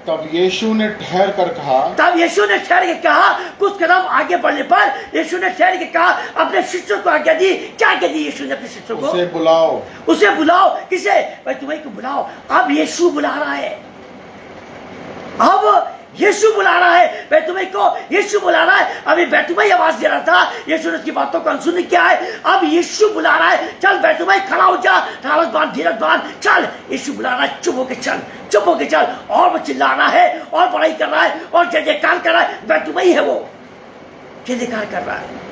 तब यीशु ने ठहर कर कहा, तब यीशु ने ठहर के कहा, कुछ कदम आगे बढ़ने पर यीशु ने ठहर के कहा, अपने शिष्यों को आज्ञा दी। क्या आज्ञा दी यीशु ने अपने शिष्यों को? उसे बुलाओ, उसे बुलाओ। किसे? भाई तुम्हें को बुलाओ। अब यीशु बुला रहा है, अब यीशु बुला रहा है, बेतुमाई को यीशु बुला रहा है। अभी बेतुमाई आवाज दे रहा था, यीशु ने उसकी बातों को अनसुनी किया है। अब यीशु बुला रहा है, चल बेतुमाई खड़ा हो जा, ढाढ़स बांध, धीरज बांध, चल। यीशु बुला रहा है, चुप होके चल, चुप होके चल। और वो चिल्ला रहा है और बड़ाई कर रहा है और जय जयकार कर रहा है। बेतुमाई है वो, जय जयकार कर रहा है,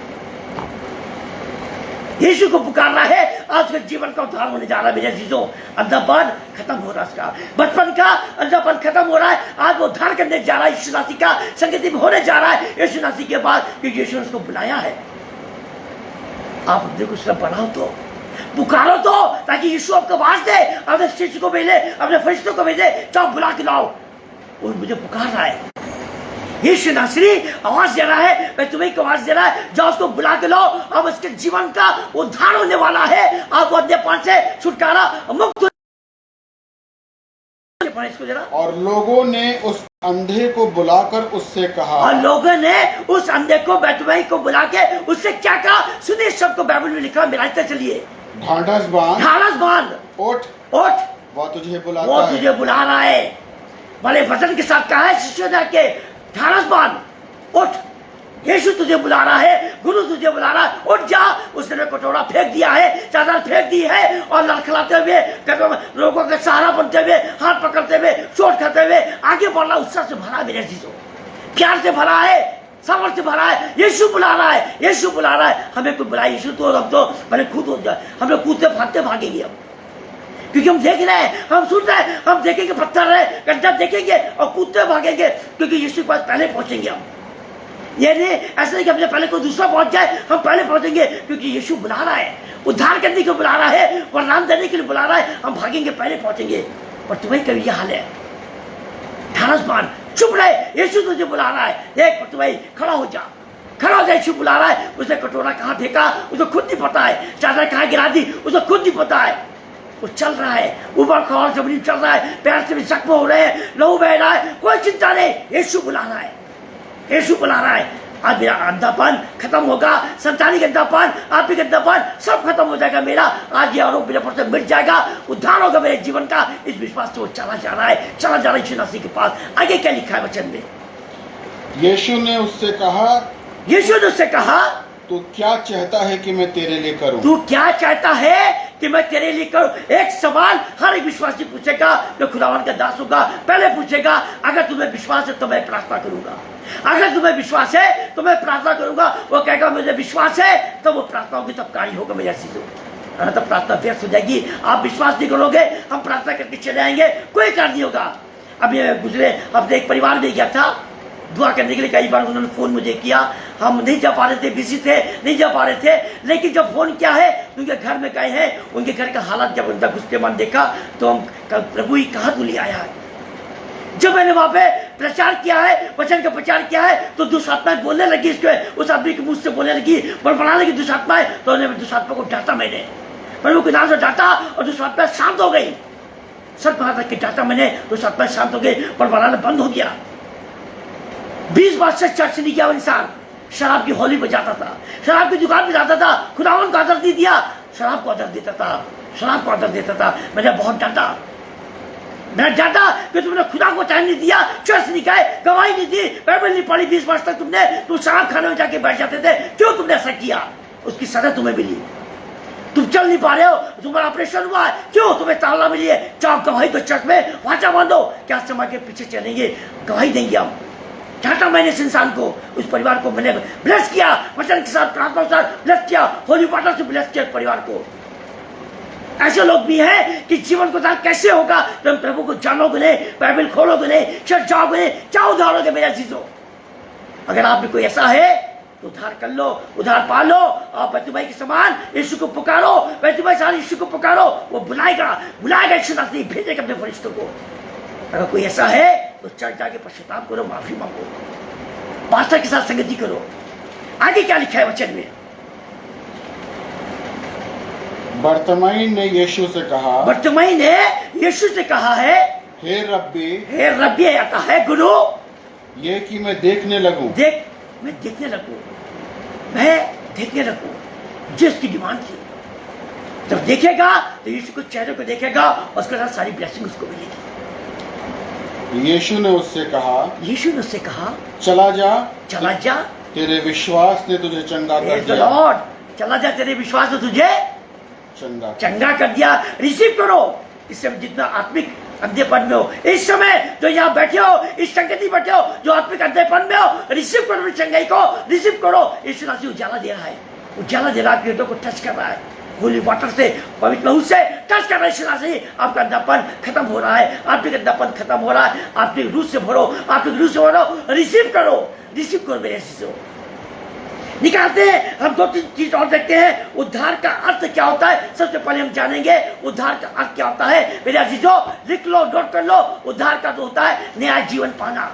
यीशु को पुकार रहा है। आज के जीवन का उद्धार होने जा रहा है मेरे अजीजों। अंधापन खत्म हो रहा है, उसका बचपन का अंधापन खत्म हो रहा है। आज वो उद्धार करने जा रहा है, यीशु नासरी का संगति में होने जा रहा है यीशु नासरी के बाद, क्योंकि यीशु ने उसको बुलाया है। आप अपने को सिर्फ बनाओ तो, पुकारो तो, ताकि यीशु आपको आवाज दे, अपने शिष्य को भेजे, अपने फरिश्तों को भेजे, जाओ बुला के लाओ। और मुझे पुकार रहा है, यीशु नासरी आवाज दे रहा है, मैं तुम्हें आवाज दे रहा है, जाओ उसको बुला के लाओ। अब उसके जीवन का उद्धार होने वाला है। आप वो अंधेपन से छुटकारा मुक्त। और लोगों ने उस अंधे को बुलाकर उससे कहा, और लोगों ने उस अंधे को, बेतुमाई को बुला के उससे क्या कहा? सुनिए, सबको बाइबल में लिखा, मिलाते चलिए। ढाढ़स बांध, ढाढ़स बांध, उठ, उठ, वह तुझे वो बुलाता तुझे है। बुला रहा है। भले वचन के साथ कहा है शिष्यों ने के ढाढ़स बांध, उठ, यीशु तुझे बुला रहा है, गुरु तुझे बुला रहा है, उठ जा। उसने कटोरा फेंक दिया है, चादर फेंक दी है और लड़खड़ाते हुए लोगों के सहारा बनते हुए, हाथ पकड़ते हुए, चोट खाते हुए आगे बढ़ना उत्साह से भरा मेरे चीजों, प्यार से भरा है, सामर्थ्य से भरा है। यीशु बुला रहा है, यीशु बुला रहा है। हमें कोई बुलाए यीशु तो हम तो भले खुद हो जाए, हम लोग कूदते भागते भागेंगे हम, क्योंकि हम देख रहे हैं, हम सुन रहे हैं, हम देखेंगे पत्थर है गड्ढा देखेंगे और कूदते भागेंगे, क्योंकि यीशु के पास पहले पहुंचेंगे हम। ये नहीं ऐसा नहीं कि हमसे पहले कोई दूसरा पहुंच जाए, हम पहले पहुंचेंगे, क्योंकि यीशु बुला रहा है, उद्धार करने को बुला रहा है, वरदान देने के लिए बुला रहा है। हम भागेंगे, पहले पहुंचेंगे। और तुम्हें कभी यह हाल है, ढाढ़स बांध, चुप रहे, यीशु तुझे बुला रहा है। देख तुम्हें खड़ा हो जा, खड़ा हो जा, यीशु बुला रहा है। उसने कटोरा कहाँ फेंका उसे खुद नहीं पता है, चादर कहाँ गिरा दी उसे खुद नहीं पता है। वो चल रहा है, ऊपर खौर जमीन चल रहा है, पैर से भी जख्म हो रहे हैं, लहू बह रहा है, कोई चिंता नहीं, यीशु बुला रहा है, यीशु बुला रहा है। आज मेरा अंधापन खत्म होगा, संतानी गंदापन, आप भी गंदापन सब खत्म हो जाएगा मेरा। आज ये आरोप मेरे पर से मिट जाएगा, उद्धार होगा मेरे जीवन का। इस विश्वास से वो चला जा रहा है, चला जा रहा है यीशु मसीह के पास। आगे क्या लिखा है वचन में? यीशु ने उससे कहा, यीशु ने उससे कहा, तू क्या चाहता है कि मैं तेरे लिए करूं? तू क्या चाहता है कि मैं तेरे लिए करूं? एक सवाल हर एक विश्वासी पूछेगा जो खुदावन का दास होगा। पहले पूछेगा, अगर तुम्हें विश्वास है तो मैं प्रार्थना करूंगा, अगर तुम्हें विश्वास है तो मैं प्रार्थना करूंगा। वो कहेगा मुझे विश्वास है, तो वो प्रार्थना होगी, तब कार्य होगा मेरा चीजों। तब प्रार्थना व्यर्थ हो जाएगी। आप विश्वास नहीं करोगे, हम प्रार्थना करके चले आएंगे, कोई कार्य नहीं होगा। अब ये गुजरे हफ्ते एक परिवार में गया था दुआ करने के लिए, कई बार उन्होंने फोन मुझे किया, हम नहीं जा पा रहे थे, बिजी थे, नहीं जा पा रहे थे। लेकिन जब फोन किया है, उनके घर में गए हैं, उनके घर का हालात जब उनका घुसते मन देखा तो हम प्रभु ही कहाँ तू ले आया है। जब मैंने वहां पे प्रचार किया है, वचन का प्रचार किया है, तो दुष्टात्माएं बोलने लगी, इसके उस आदमी के मुंह से बोलने लगी, बड़बड़ाने लगी दुष्टात्माएं। तो उन्हें दुष्टात्मा को डांटा, मैंने प्रभु के नाम से डांटा और दुष्टात्माएं शांत हो गई। सच कहा था कि डांटा मैंने, दुष्टात्माएं शांत हो गई, बड़बड़ाना बंद हो गया। 20 वर्ष से चर्च नहीं किया वो इंसान, शराब की होली बजाता था, शराब की दुकान पे जाता था, खुदावन को आदर नहीं दिया, शराब को आदर देता था, शराब को आदर देता था। मैंने बहुत डांटा, मैंने डांटा कि तुमने खुदा को टाइम नहीं दिया, चर्च नहीं गए, गवाही नहीं दी, बाइबल नहीं पढ़ी। 20 वर्ष तक तुम शराब खाने में जाके बैठ जाते थे, क्यों तुमने ऐसा किया? उसकी सजा तुम्हें मिली। तुम चल नहीं पा रहे हो, तुम्हारा ऑपरेशन हुआ है, क्यों? तुम्हें ताला मिली है, जाओ गवाही दो चर्च में, वाचा बांधो। क्या समय के पीछे चलेंगे, गवाही देंगे हम। डांटा मैंने इस इंसान को, उस परिवार को मैंने ब्लेस किया, वचन के साथ प्रार्थना के साथ ब्लेस किया, होली वाटर से ब्लेस किया परिवार को। ऐसे लोग भी हैं कि जीवन को दान कैसे होगा, तुम प्रभु को जानोगे नहीं, बाइबल खोलोगे नहीं, चर्च जाओगे नहीं, क्या उद्धार होगे मेरा चीजों? अगर आप भी कोई ऐसा है तो उद्धार कर लो, उद्धार पा लो। आप बैतुलमाई के समान यीशु को पुकारो, बैतुलमाई समान यीशु को पुकारो, वो बुलाएगा, बुलाएगा, यीशु मसीह भेजेगा अपने फरिश्तों को। अगर कोई ऐसा है तो चर्च जाके पश्चाताप करो, माफी मांगो, पास्टर के साथ संगति करो। आगे क्या लिखा है वचन में? बर्तिमाई ने यीशु से कहा, बर्तिमाई ने यीशु से कहा है, हे रब्बी, हे रब्बी, आता है गुरु, ये कि मैं देखने लगूं। देख, मैं देखने लगूं, मैं देखने लगूं, जिसकी डिमांड थी। जब देखेगा तो यीशु को चेहरे को देखेगा और उसके साथ सारी ब्लेसिंग उसको मिलेगी। यीशु ने उससे कहा, यीशु ने उससे कहा, चला जा, चला जा, तेरे विश्वास ने तुझे चंगा कर Praise the दिया। Lord, चला जा, तेरे विश्वास ने तुझे चंगा कर दिया। रिसीव करो। इस समय जितना आत्मिक अंधेपन में हो, इस समय जो यहाँ बैठे हो, इस संगति बैठे हो, जो आत्मिक अंधेपन में हो, रिसीव करो चंगाई को, रिसीव करो। यीशु मसीह उजाला दे रहा है, उजाला दे रहा है, आपके हृदय को टच कर रहा है, होली वाटर से, पवित्र लहू से टच कर रहा है। यीशु मसीह आपका अंधापन खत्म हो रहा है, आपके अंधापन खत्म हो रहा है। आपके रूह से भरो, आपके रूह से भरो, रिसीव करो, रिसीव करो मेरे चीजों। निकालते हैं हम 2-3 चीज और देखते हैं। उद्धार का अर्थ क्या होता है? सबसे पहले हम जानेंगे उद्धार का अर्थ क्या होता है। मेरे अजीजों, लिख लो, नोट कर लो। उद्धार का तो होता है नया जीवन पाना।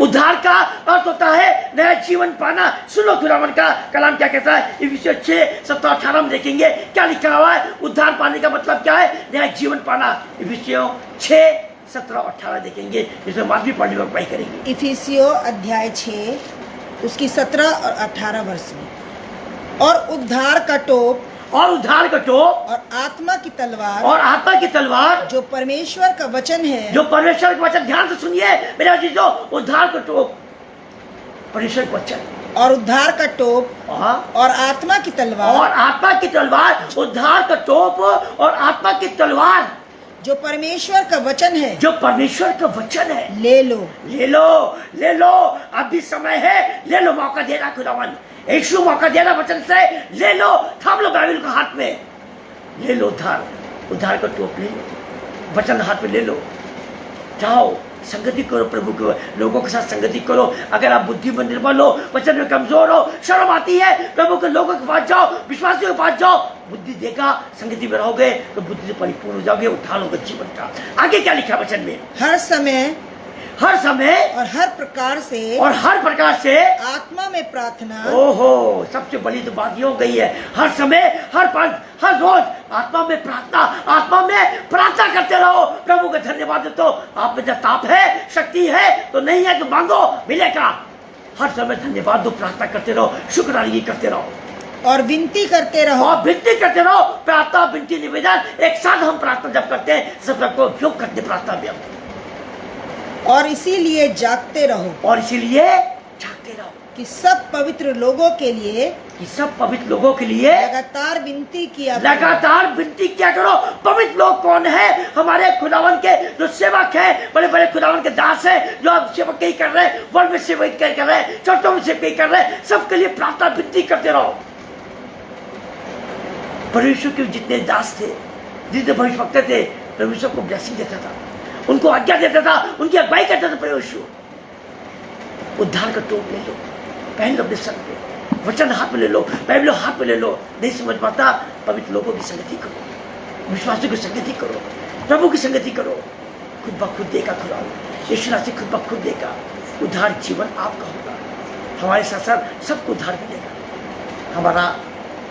उद्धार का अर्थ होता है नया जीवन पाना। सुनो खुदावंद का कलाम क्या कहता है। इफिसियों 6:17-18 में देखेंगे क्या लिखा हुआ है। उद्धार पाने का मतलब क्या है? नया जीवन पाना। इफिसियों 6:17-18 देखेंगे, इसमें माफी पढ़ने में उपाय करेंगे। इफिसियों अध्याय 6 उसकी 17 और 18 वर्ष में। और उद्धार का टोप और उद्धार का टोप और आत्मा की तलवार और आत्मा की तलवार जो परमेश्वर का वचन है, जो परमेश्वर का वचन, ध्यान से सुनिए मेरे अजीजों, उद्धार का टोप परमेश्वर का वचन और उद्धार का टोप और आत्मा की तलवार और आत्मा की तलवार, उद्धार का टोप और आत्मा की तलवार जो परमेश्वर का वचन है, जो परमेश्वर का वचन है। ले लो। ले लो, ले लो, अभी समय है, ले लो, मौका दे रहा खुदावन यीशु, मौका दे रहा वचन से, ले लो, थाम लो बाइबल को हाथ में, ले लो उद्धार, उद्धार का टोप ले लो, वचन हाथ में ले लो, जाओ संगति करो, प्रभु के लोगों के साथ संगति करो। अगर आप बुद्धि में निर्बल हो, वचन में कमजोर हो, शर्म आती है, प्रभु के लोगों के पास जाओ, विश्वासियों के पास जाओ, बुद्धि देगा, संगति में रहोगे तो बुद्धि से परिपूर्ण हो जाओगे, उठा लोगे जीवन का। आगे क्या लिखा वचन में? हर समय और हर प्रकार से आत्मा में प्रार्थना। ओहो, सबसे बड़ी तो बात ये हो गई है, हर समय हर रोज आत्मा में प्रार्थना करते रहो। प्रभु का धन्यवाद दो। आप में जब ताप है, शक्ति है तो नहीं है तो मांगो, मिलेगा। हर समय धन्यवाद दो, प्रार्थना करते रहो, शुक्राना करते रहो और विनती करते रहो। प्रार्थना, विनती, निवेदन एक साथ हम प्रार्थना जब करते हैं, सब सबको उपयोग करते प्रार्थना में हम। और इसीलिए जागते रहो कि सब पवित्र लोगों के लिए लगातार विनती किया करो। पवित्र लोग कौन है? हमारे खुदावन के जो सेवक हैं, बड़े बड़े खुदावन के दास हैं, जो अब सेवकाई कर रहे हैं, वर्ल्ड में सेवकाई कर रहे हैं, चर्चों में सेवकाई कर रहे हैं, सबके लिए प्रार्थना विनती करते रहो। परमेश्वर के जितने दास थे, जितने भविष्यवक्ता थे, परमेश्वर को ब्लेसिंग देता था, उनको आज्ञा देता था, उनकी अगुवाई करता था परमेश्वर। उद्धार का टोप ले लो, पहन लो अपने सर पे, वचन हाथ में ले लो, बाइबल हाथ में ले लो। नहीं समझ पाता, पवित्र लोगों की संगति करो, विश्वासियों की संगति करो, प्रभु की संगति करो। खुद ब खुद देगा खुदा, यीशु मसीह खुद ब खुद देगा। उद्धार जीवन आपका होगा, हमारे साथ साथ सबको उद्धार मिलेगा। हमारा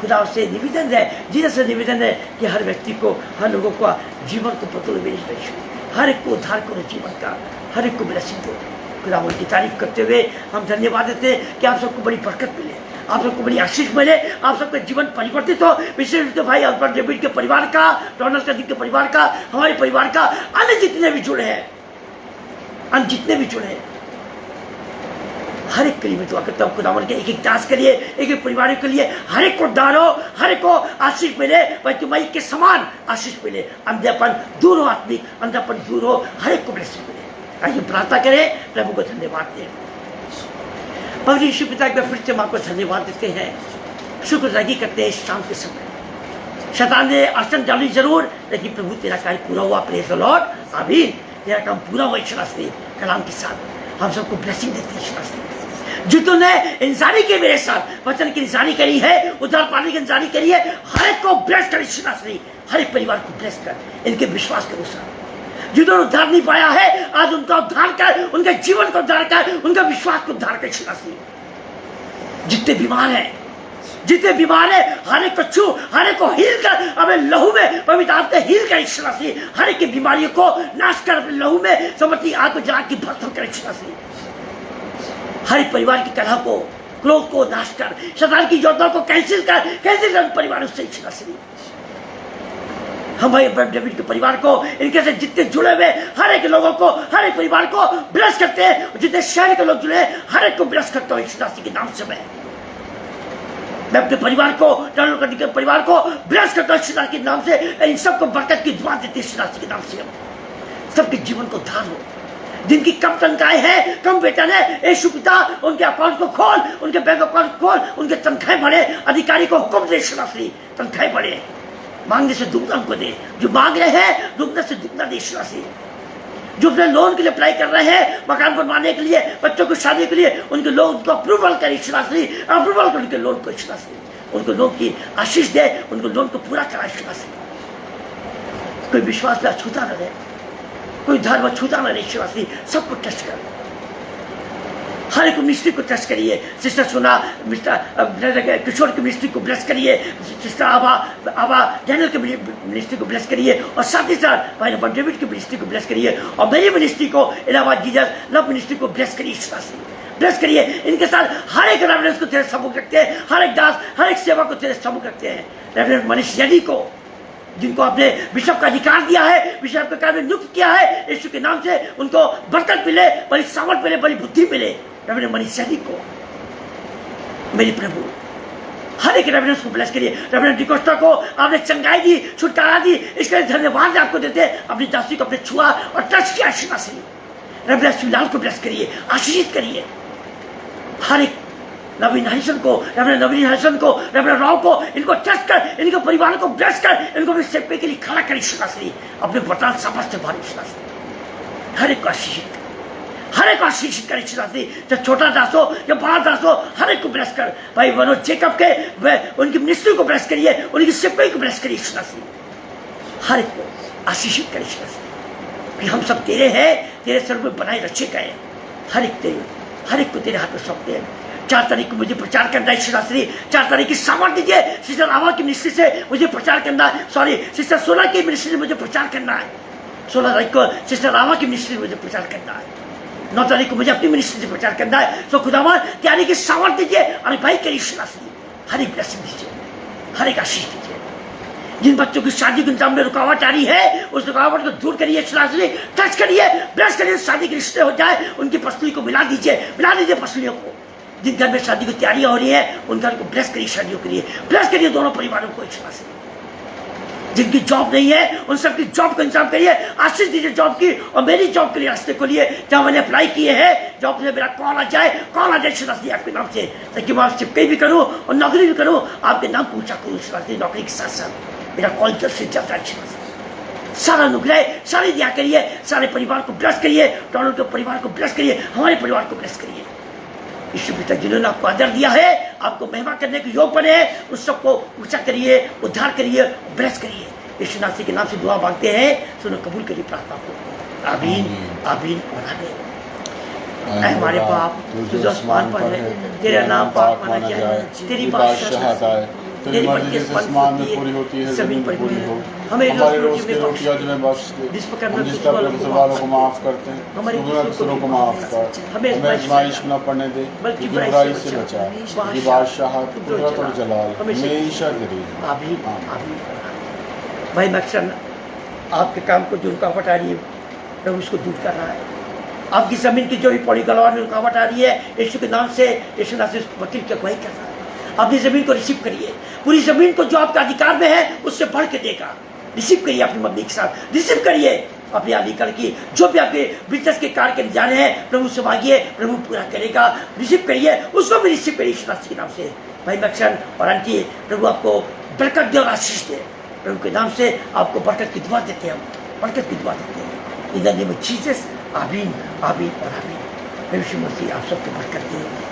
खुदा से निवेदन है, जीसस से निवेदन है कि हर व्यक्ति को, हर लोगों को जीवन को बदलो, हर एक को उद्धार करो जीवन का, हर एक को ब्लेसिंग दो। खुदा उनकी तारीफ करते हुए हम धन्यवाद देते हैं कि आप सबको बड़ी बरकत मिले, आप सबको बड़ी आशीष मिले, आप सबका जीवन परिवर्तित हो। विशेष रूप से भाई अल्बर्ट डेविड के परिवार का, डोनाल्ड कदिक के परिवार का, हमारे परिवार का, अन्य जितने भी जुड़े हैं, हर एक के लिए मैं दुआ करता हूँ खुदावन के एक दास के लिए, एक परिवार के लिए, हर एक को डालो, हर एक को आशीष मिले, भाई तुम्हारी के समान आशीष मिले। अंधेपन दूर हो, आत्मिक अंधेपन दूर हो, हर एक को ब्लेसिंग मिले। आइए प्रार्थना करें, प्रभु को धन्यवाद दें। पवित्र यीशु पिता एक बार फिर से माँ को धन्यवाद देते हैं, शुक्रगुजारी करते हैं। शाम के समय शैतान ने अड़चन डाली जरूर, लेकिन प्रभु तेरा कार्य पूरा हुआ। प्रेज़ द लॉर्ड, आमीन। तेरा काम पूरा हुआ ईश्वर से कलाम के साथ। हम सबको ब्लेसिंग देते हैं ईश्वर से। जितों ने इंसानी के मेरे साथ वचन की इंसानी करी है, उद्धार पाने की इंसानी करी है, हर एक को ब्लेस कर ईश्वर से, हर एक परिवार को ब्लेस कर, इनके विश्वास के अनुसार। जिन्होंने उद्धार नहीं पाया है, आज उनका उद्धार कर, उनके जीवन को उद्धार कर, उनका विश्वास को उद्धार कर ईश्वर से। जितने बीमार है, हर एक को छू, हर एक को हील कर, अपने लहू में पवित्र आत्मा हील कर ईश्वर से। हर एक की बीमारियों को नाश कर, अपने लहू में समर्थी आग को जला के भस्म कर ईश्वर से। हर एक परिवार की कलह को, क्रोध को नाश कर, शैतान की योजना को कैंसिल कर परिवार से ईश्वर से। हमारे डेविड के परिवार को, इनके से जितने जुड़े हुए हर एक लोगों को, हर एक परिवार को ब्लेस करते हैं। जितने शहर के लोग जुड़े हैं, हर एक को ब्लेस करता हूँ ईश्वर के नाम से। मैं अपने परिवार को, डोनाल्ड के परिवार को ब्लेस करता हूँ ईश्वर के नाम से। इन सबको बरकत की दुआ देते हैं ईश्वर के नाम से। सबके जीवन को उद्धार हो। जिनकी कम तनख्वाहें हैं, कम वेतन है, यीशु पिता उनके अकाउंट को खोल, उनके बैंक अकाउंट खोल, उनके तनख्वाहें बढ़े। अधिकारी को हुक्म दे ईश्वर से, तनख्वाहें बढ़े, मांगने से दुगना उनको दे। जो मांग रहे हैं, दुगना से दुगना दे ईश्वर से। जो अपने लोन के लिए अप्लाई कर रहे हैं, मकान बनवाने के लिए, बच्चों की शादी के लिए, उनके लोन को अप्रूवल कर ईश्वर से, अप्रूवल कर उनके लोन को ईश्वर से। उनको लोन की आशीष दे, उनको लोन को पूरा करा ईश्वर से। कोई विश्वास में छूता न रहे, कोई धर्म छूता न रहे ईश्वर से। सबको टच कर, हर एक मिनिस्ट्री को टच करिए। सिस्टर सोना, मिस्टर किशोर की मिनिस्ट्री को ब्लेस करिए। सिस्टर आबा डैनियल की मिनिस्ट्री को ब्लेस करिए। और साथ ही साथ भाई डेविड की मिनिस्ट्री को ब्लेस करिए। और मेरी मिनिस्ट्री को, इलाहाबाद जीसस लव मिनिस्ट्री को ब्लेस करिए ईश्वर से। ब्लेस करिए। इनके साथ हर एक रेवरेंस को तेरे सम्मुख रखते हैं, हर एक दास, हर एक सेवा को तेरे सम्मुख रखते हैं। रेवरेंस मनीष यदि को, जिनको आपने बिशप का अधिकार दिया है, बिशप के कार्य में नियुक्त किया है, यीशु के नाम से उनको बरकत मिले, बड़ी सामर्थ मिले, बड़ी बुद्धि मिले। रेवरेंस मनीष यदि को मेरे प्रभु हर एक रेवरेंस को ब्लेस करिए। रेवरेंस डिकोस्टा को आपने चंगाई दी, छुटकारा दी, इसके लिए धन्यवाद आपको देते हैं। अपनी दासी को अपने छुआ और टच किया आशीर्वाद से। रेवरेंस शिवलाल को ब्लेस करिए, आशीषित करिए। हर एक नवीन हरिशन को, रेवरेंस नवीन हरिशन को, रेवरेंस राव को, इनको टच कर, इनके परिवार को ब्लेस कर, इनको भी सेवक के लिए खड़ा कर आशीर्वाद से, अपने वरदान सामर्थ्य से भर आशीर्वाद से। हर एक को आशीषित, हर एक आशीषित कर आशीर्वाद से। चाहे छोटा दास हो या बड़ा दास हो, हर एक को ब्लेस कर। भाई मनोज जेकब के उनकी मिनिस्ट्री को ब्लेस करिए, उनकी सेवक को ब्लेस करिए आशीर्वाद से। हर एक को आशीषित कर आशीर्वाद से कि हम सब तेरे हैं, तेरे सर्व में बनाए रखे गए। हर एक तेरे, हर एक को तेरे हाथ में सौंपते हैं। 4 तारीख को मुझे प्रचार करना है श्री 4 तारीख की सामर्थ दीजिए। सिस्टर आवा की मिनिस्ट्री से मुझे प्रचार करना है, सॉरी सिस्टर 16 की मिनिस्ट्री से मुझे प्रचार करना है। 16 तारीख को सिस्टर आवा की मिनिस्ट्री से मुझे प्रचार करना है। 9 तारीख को मुझे अपनी मिनिस्ट्री से प्रचार करना है। तो खुदावन तैयारी की सामर्थ दीजिए और भाई करिए श्री हर एक ब्लेसिंग दीजिए, हर एक आशीष दीजिए। जिन बच्चों की शादी के इंतजाम में रुकावट आ रही है, उस रुकावट को दूर करिए, टच करिए, ब्लेस करिए, शादी के रिश्ते हो जाए, उनकी पसली को मिला दीजिए पसलियों को। जिन घर में शादी की तैयारियां हो रही है, उन घर को ब्लेस करिए, शादियों के लिए ब्लेस करिए दोनों परिवारों को एक साथ। जिनकी जॉब नहीं है, उन सबकी जॉब का इंतजाम करिए, आशीष दीजिए जॉब की, और मेरी जॉब के लिए रास्ते खोलिए। जहाँ मैंने अप्लाई किए हैं, जॉब से मेरा कॉल आ जाए आपके नाम से, ताकि मैं चिपकाई भी करूँ और नौकरी भी करूँ, आपके नाम पूछा करूँ। नौकरी के साथ साथ मेरा कॉल जल्द से जल्द सारा अनुग्रह, सारी दया करिए, सारे परिवार को ब्लेस करिए, डॉनल्ड के परिवार को ब्लेस करिए, हमारे परिवार को ब्लेस करिए। यीशु पिता जिन्होंने आपको आदर दिया है, आपको महिमा करने के योग बने हैं, उस सबको ऊंचा करिए, उद्धार करिए, ब्लेस करिए। यीशु नासी के नाम से दुआ मांगते हैं, सुनो कबूल करिए प्रार्थना को। आमीन, आमीन और आमीन। ऐ हमारे बाप तू जो आसमान पर है, तेरा नाम पाक माना जाए, तेरी बादशाहत आए, तेरी मर्जी जैसे आसमान में पूरी होती है जमीन पर पूरी हो। हमारे रोज की रोटी आज हमें बख्श दे, हम जिस तरह अपने सवालों को माफ करते हैं, हमारे कसूरों को माफ कर, हमें आजमाइश न पड़ने दे, बल्कि बुराई से बचा। ये बादशाहत, कुदरत और जलाल हमेशा तेरी। आमीन, आमीन। भाई मक्सद आपके काम को जो रुकावट आ रही है, प्रभु उसको दूर कर रहा है। आपकी जमीन की जो भी पौड़ी गलवान में रुकावट आ रही है, यीशु के नाम से, यीशु नाम से वकील की अगुवाई कर रहा है। अपनी जमीन को रिसीव करिए, पूरी जमीन को जो आपके अधिकार में है उससे बढ़ के देगा। रिसीव करिए अपनी मम्मी के साथ, रिसीव करिए अपनी अधिकार की, जो भी आपके बिजनेस के कार्य करने जा रहे हैं, प्रभु से मांगिए, प्रभु पूरा करेगा। रिसीव करिए, उसको भी रिसीव करिए यीशु के नाम से। भाई मक्सन और आंटी, प्रभु आपको बरकत दे और आशीष दे। प्रभु के नाम से आपको बरकत की दुआ देते हैं, हम बरकत की दुआ देते हैं। इन द नेम ऑफ जीसस, आमीन, आमीन और आमीन। यीशु मसीह आप सबको बरकत दे।